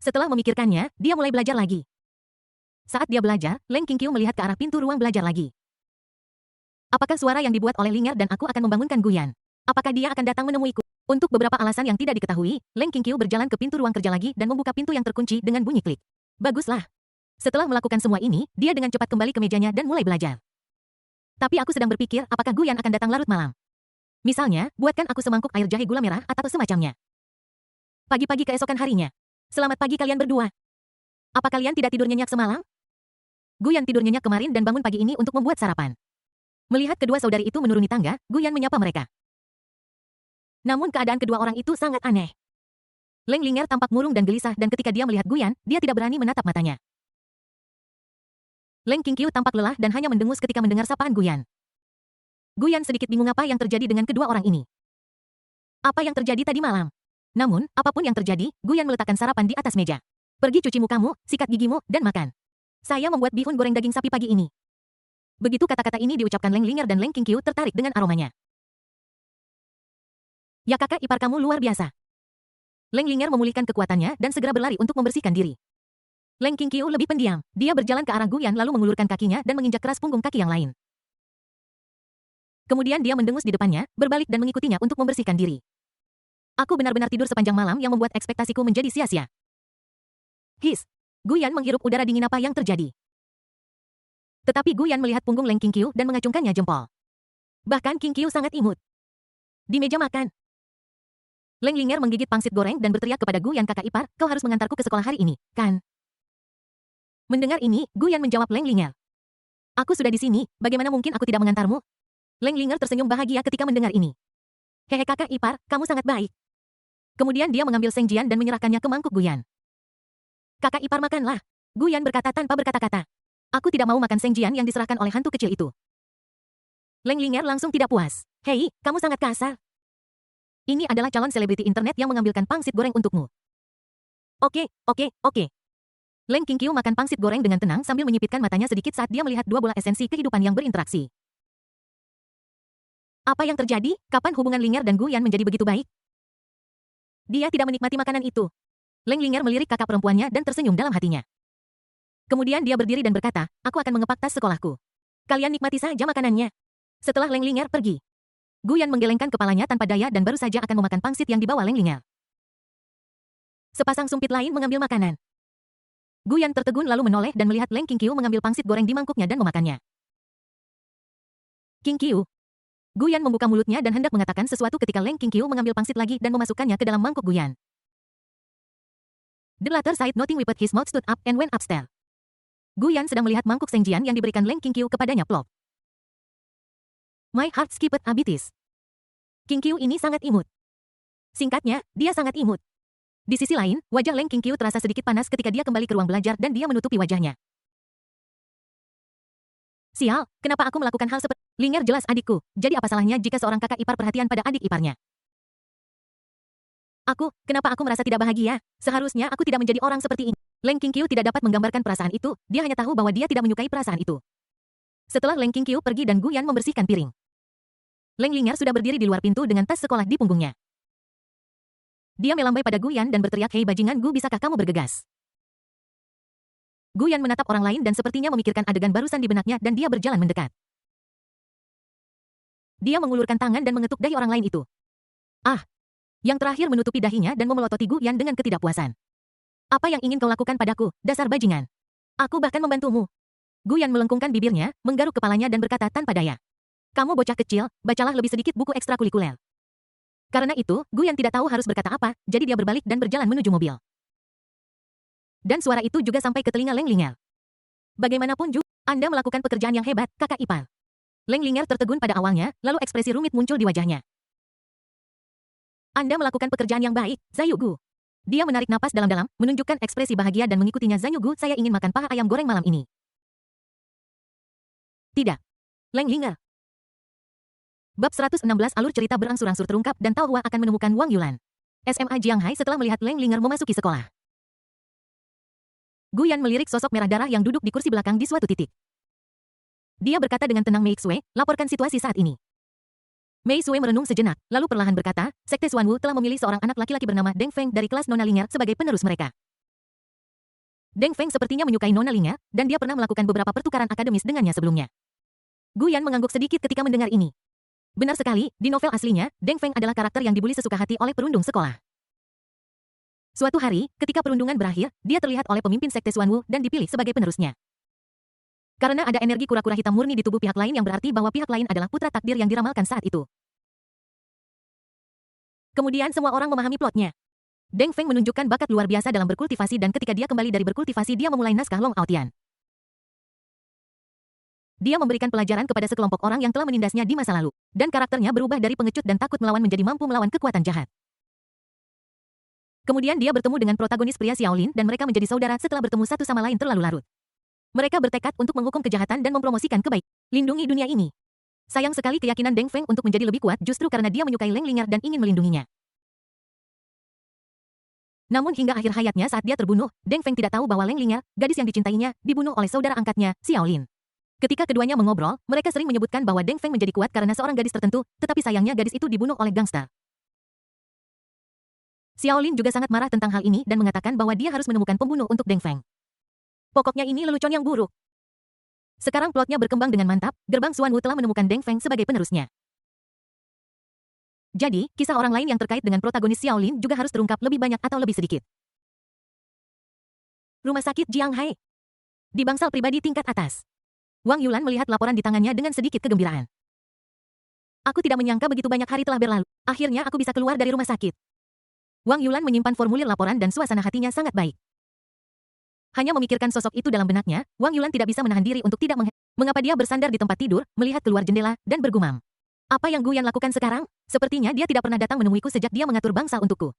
Setelah memikirkannya, dia mulai belajar lagi. Saat dia belajar, Leng Qingqiu melihat ke arah pintu ruang belajar lagi. Apakah suara yang dibuat oleh Ling Er dan aku akan membangunkan Guyan? Apakah dia akan datang menemuiku? Untuk beberapa alasan yang tidak diketahui, Leng Qingqiu berjalan ke pintu ruang kerja lagi dan membuka pintu yang terkunci dengan bunyi klik. Baguslah. Setelah melakukan semua ini, dia dengan cepat kembali ke mejanya dan mulai belajar. Tapi aku sedang berpikir apakah Guyan akan datang larut malam. Misalnya, buatkan aku semangkuk air jahe gula merah atau semacamnya. Pagi-pagi keesokan harinya. Selamat pagi kalian berdua. Apa kalian tidak tidur nyenyak semalam? Guyan tidur nyenyak kemarin dan bangun pagi ini untuk membuat sarapan. Melihat kedua saudari itu menuruni tangga, Guyan menyapa mereka. Namun keadaan kedua orang itu sangat aneh. Leng Linger tampak murung dan gelisah dan ketika dia melihat Guyan, dia tidak berani menatap matanya. Leng Qingqiu tampak lelah dan hanya mendengus ketika mendengar sapaan Guyan. Guyan sedikit bingung apa yang terjadi dengan kedua orang ini. Apa yang terjadi tadi malam? Namun, apapun yang terjadi, Guyan meletakkan sarapan di atas meja. Pergi cuci mukamu, sikat gigimu, dan makan. Saya membuat bihun goreng daging sapi pagi ini. Begitu kata-kata ini diucapkan Leng Linger dan Leng Qingqiu tertarik dengan aromanya. Ya kakak ipar kamu luar biasa. Leng Linger memulihkan kekuatannya dan segera berlari untuk membersihkan diri. Leng Qingqiu lebih pendiam. Dia berjalan ke arah Guyan lalu mengulurkan kakinya dan menginjak keras punggung kaki yang lain. Kemudian dia mendengus di depannya, berbalik dan mengikutinya untuk membersihkan diri. Aku benar-benar tidur sepanjang malam yang membuat ekspektasiku menjadi sia-sia. His. Guyan menghirup udara dingin apa yang terjadi. Tetapi Guyan melihat punggung Leng Qingqiu dan mengacungkannya jempol. Bahkan Qingqiu sangat imut. Di meja makan. Leng Linger menggigit pangsit goreng dan berteriak kepada Guyan kakak ipar, kau harus mengantarku ke sekolah hari ini, kan? Mendengar ini, Guyan menjawab Leng Linger. Aku sudah di sini, bagaimana mungkin aku tidak mengantarmu? Leng Linger tersenyum bahagia ketika mendengar ini. Hehe kakak ipar, kamu sangat baik. Kemudian dia mengambil Sengjian dan menyerahkannya ke mangkuk Guyan. Kakak ipar makanlah. Guyan berkata tanpa berkata-kata. Aku tidak mau makan Sengjian yang diserahkan oleh hantu kecil itu. Leng Linger langsung tidak puas. Hei, kamu sangat kasar. Ini adalah calon selebriti internet yang mengambilkan pangsit goreng untukmu. Oke. Leng Qingqiu makan pangsit goreng dengan tenang sambil menyipitkan matanya sedikit saat dia melihat dua bola esensi kehidupan yang berinteraksi. Apa yang terjadi? Kapan hubungan Linger dan Guyan menjadi begitu baik? Dia tidak menikmati makanan itu. Leng Linger melirik kakak perempuannya dan tersenyum dalam hatinya. Kemudian dia berdiri dan berkata, aku akan mengepak tas sekolahku. Kalian nikmati saja makanannya. Setelah Leng Linger pergi, Guyan menggelengkan kepalanya tanpa daya dan baru saja akan memakan pangsit yang dibawa Leng Linger. Sepasang sumpit lain mengambil makanan. Guyan tertegun lalu menoleh dan melihat Leng Qingqiu mengambil pangsit goreng di mangkuknya dan memakannya. Qingqiu. Guyan membuka mulutnya dan hendak mengatakan sesuatu ketika Leng Qingqiu mengambil pangsit lagi dan memasukkannya ke dalam mangkuk Guyan. The latter said nothing whipped his mouth stood up and went upstairs. Guyan sedang melihat mangkuk Sengjian yang diberikan Leng Qingqiu kepadanya plop. My heart skipped a beat. Qingqiu ini sangat imut. Singkatnya, dia sangat imut. Di sisi lain, wajah Leng Qingqiu terasa sedikit panas ketika dia kembali ke ruang belajar dan dia menutupi wajahnya. Sial, kenapa aku melakukan hal seperti... Linger jelas adikku, jadi apa salahnya jika seorang kakak ipar perhatian pada adik iparnya? Kenapa aku merasa tidak bahagia? Seharusnya aku tidak menjadi orang seperti ini. Leng Qingqiu tidak dapat menggambarkan perasaan itu, dia hanya tahu bahwa dia tidak menyukai perasaan itu. Setelah Leng Qingqiu pergi dan Guyan membersihkan piring, Leng Linger sudah berdiri di luar pintu dengan tas sekolah di punggungnya. Dia melambai pada Guyan dan berteriak, hei bajingan Gu, bisakah kamu bergegas? Guyan menatap orang lain dan sepertinya memikirkan adegan barusan di benaknya dan dia berjalan mendekat. Dia mengulurkan tangan dan mengetuk dahi orang lain itu. Yang terakhir menutupi dahinya dan memelototi Guyan dengan ketidakpuasan. Apa yang ingin kau lakukan padaku, dasar bajingan? Aku bahkan membantumu. Guyan melengkungkan bibirnya, menggaruk kepalanya dan berkata tanpa daya. Kamu bocah kecil, bacalah lebih sedikit buku ekstrakurikuler. Karena itu, Guyan tidak tahu harus berkata apa, jadi dia berbalik dan berjalan menuju mobil. Dan suara itu juga sampai ke telinga Leng Linger. Bagaimanapun juga, Anda melakukan pekerjaan yang hebat, kakak ipar. Leng Linger tertegun pada awalnya, lalu ekspresi rumit muncul di wajahnya. Anda melakukan pekerjaan yang baik, Zhao Gu. Dia menarik napas dalam-dalam, menunjukkan ekspresi bahagia dan mengikutinya. Zhao Gu, saya ingin makan paha ayam goreng malam ini. Tidak. Leng Linger. Bab 116 alur cerita berangsur-angsur terungkap dan Tao Hua akan menemukan Wang Yulan. SMA Jianghai setelah melihat Leng Linger memasuki sekolah. Guyan melirik sosok merah darah yang duduk di kursi belakang di suatu titik. Dia berkata dengan tenang, Mei Xue, laporkan situasi saat ini. Mei Xue merenung sejenak, lalu perlahan berkata, Sekte Xuanwu telah memilih seorang anak laki-laki bernama Deng Feng dari kelas Nona Linger sebagai penerus mereka. Deng Feng sepertinya menyukai Nona Linger, dan dia pernah melakukan beberapa pertukaran akademis dengannya sebelumnya. Guyan mengangguk sedikit ketika mendengar ini. Benar sekali, di novel aslinya, Deng Feng adalah karakter yang dibully sesuka hati oleh perundung sekolah. Suatu hari, ketika perundungan berakhir, dia terlihat oleh pemimpin Sekte Xuanwu dan dipilih sebagai penerusnya. Karena ada energi kura-kura hitam murni di tubuh pihak lain yang berarti bahwa pihak lain adalah putra takdir yang diramalkan saat itu. Kemudian semua orang memahami plotnya. Deng Feng menunjukkan bakat luar biasa dalam berkultivasi dan ketika dia kembali dari berkultivasi dia memulai naskah Long Aotian. Dia memberikan pelajaran kepada sekelompok orang yang telah menindasnya di masa lalu. Dan karakternya berubah dari pengecut dan takut melawan menjadi mampu melawan kekuatan jahat. Kemudian dia bertemu dengan protagonis pria Xiaolin dan mereka menjadi saudara setelah bertemu satu sama lain terlalu larut. Mereka bertekad untuk menghukum kejahatan dan mempromosikan kebaikan. Lindungi dunia ini. Sayang sekali keyakinan Deng Feng untuk menjadi lebih kuat justru karena dia menyukai Leng Linger dan ingin melindunginya. Namun hingga akhir hayatnya saat dia terbunuh, Deng Feng tidak tahu bahwa Leng Linger, gadis yang dicintainya, dibunuh oleh saudara angkatnya, Xiaolin. Ketika keduanya mengobrol, mereka sering menyebutkan bahwa Deng Feng menjadi kuat karena seorang gadis tertentu, tetapi sayangnya gadis itu dibunuh oleh gangster. Xiaolin juga sangat marah tentang hal ini dan mengatakan bahwa dia harus menemukan pembunuh untuk Deng Feng. Pokoknya ini lelucon yang buruk. Sekarang plotnya berkembang dengan mantap, Gerbang Xuanwu telah menemukan Deng Feng sebagai penerusnya. Jadi, kisah orang lain yang terkait dengan protagonis Xiaolin juga harus terungkap lebih banyak atau lebih sedikit. Rumah sakit Jianghai. Di bangsal pribadi tingkat atas. Wang Yulan melihat laporan di tangannya dengan sedikit kegembiraan. Aku tidak menyangka begitu banyak hari telah berlalu. Akhirnya aku bisa keluar dari rumah sakit. Wang Yulan menyimpan formulir laporan dan suasana hatinya sangat baik. Hanya memikirkan sosok itu dalam benaknya, Wang Yulan tidak bisa menahan diri untuk tidak mengapa dia bersandar di tempat tidur, melihat keluar jendela, dan bergumam. Apa yang Guyan lakukan sekarang? Sepertinya dia tidak pernah datang menemuiku sejak dia mengatur bangsal untukku.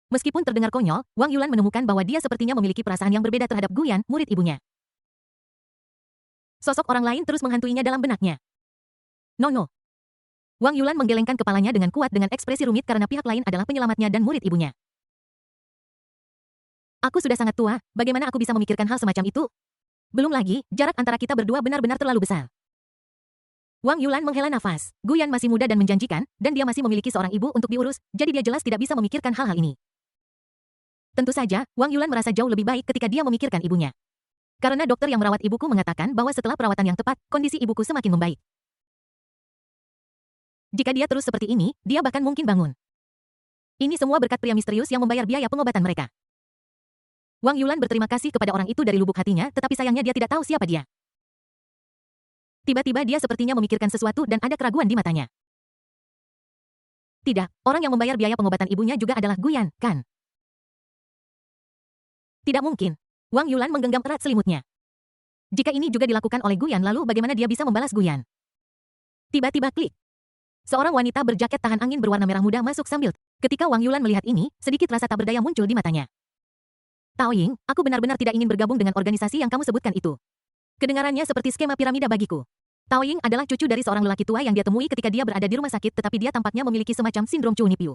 Meskipun terdengar konyol, Wang Yulan menemukan bahwa dia sepertinya memiliki perasaan yang berbeda terhadap Guyan, murid ibunya. Sosok orang lain terus menghantuinya dalam benaknya. No. Wang Yulan menggelengkan kepalanya dengan kuat dengan ekspresi rumit karena pihak lain adalah penyelamatnya dan murid ibunya. Aku sudah sangat tua, bagaimana aku bisa memikirkan hal semacam itu? Belum lagi, jarak antara kita berdua benar-benar terlalu besar. Wang Yulan menghela nafas. Guyan masih muda dan menjanjikan, dan dia masih memiliki seorang ibu untuk diurus, jadi dia jelas tidak bisa memikirkan hal-hal ini. Tentu saja, Wang Yulan merasa jauh lebih baik ketika dia memikirkan ibunya. Karena dokter yang merawat ibuku mengatakan bahwa setelah perawatan yang tepat, kondisi ibuku semakin membaik. Jika dia terus seperti ini, dia bahkan mungkin bangun. Ini semua berkat pria misterius yang membayar biaya pengobatan mereka. Wang Yulan berterima kasih kepada orang itu dari lubuk hatinya, tetapi sayangnya dia tidak tahu siapa dia. Tiba-tiba dia sepertinya memikirkan sesuatu dan ada keraguan di matanya. Tidak, orang yang membayar biaya pengobatan ibunya juga adalah Guyan, kan? Tidak mungkin. Wang Yulan menggenggam erat selimutnya. Jika ini juga dilakukan oleh Guyan, lalu bagaimana dia bisa membalas Guyan? Tiba-tiba klik. Seorang wanita berjaket tahan angin berwarna merah muda masuk sambil. Ketika Wang Yulan melihat ini, sedikit rasa tak berdaya muncul di matanya. Tao Ying, aku benar-benar tidak ingin bergabung dengan organisasi yang kamu sebutkan itu. Kedengarannya seperti skema piramida bagiku. Tao Ying adalah cucu dari seorang lelaki tua yang dia temui ketika dia berada di rumah sakit, tetapi dia tampaknya memiliki semacam sindrom Chu Nipyu.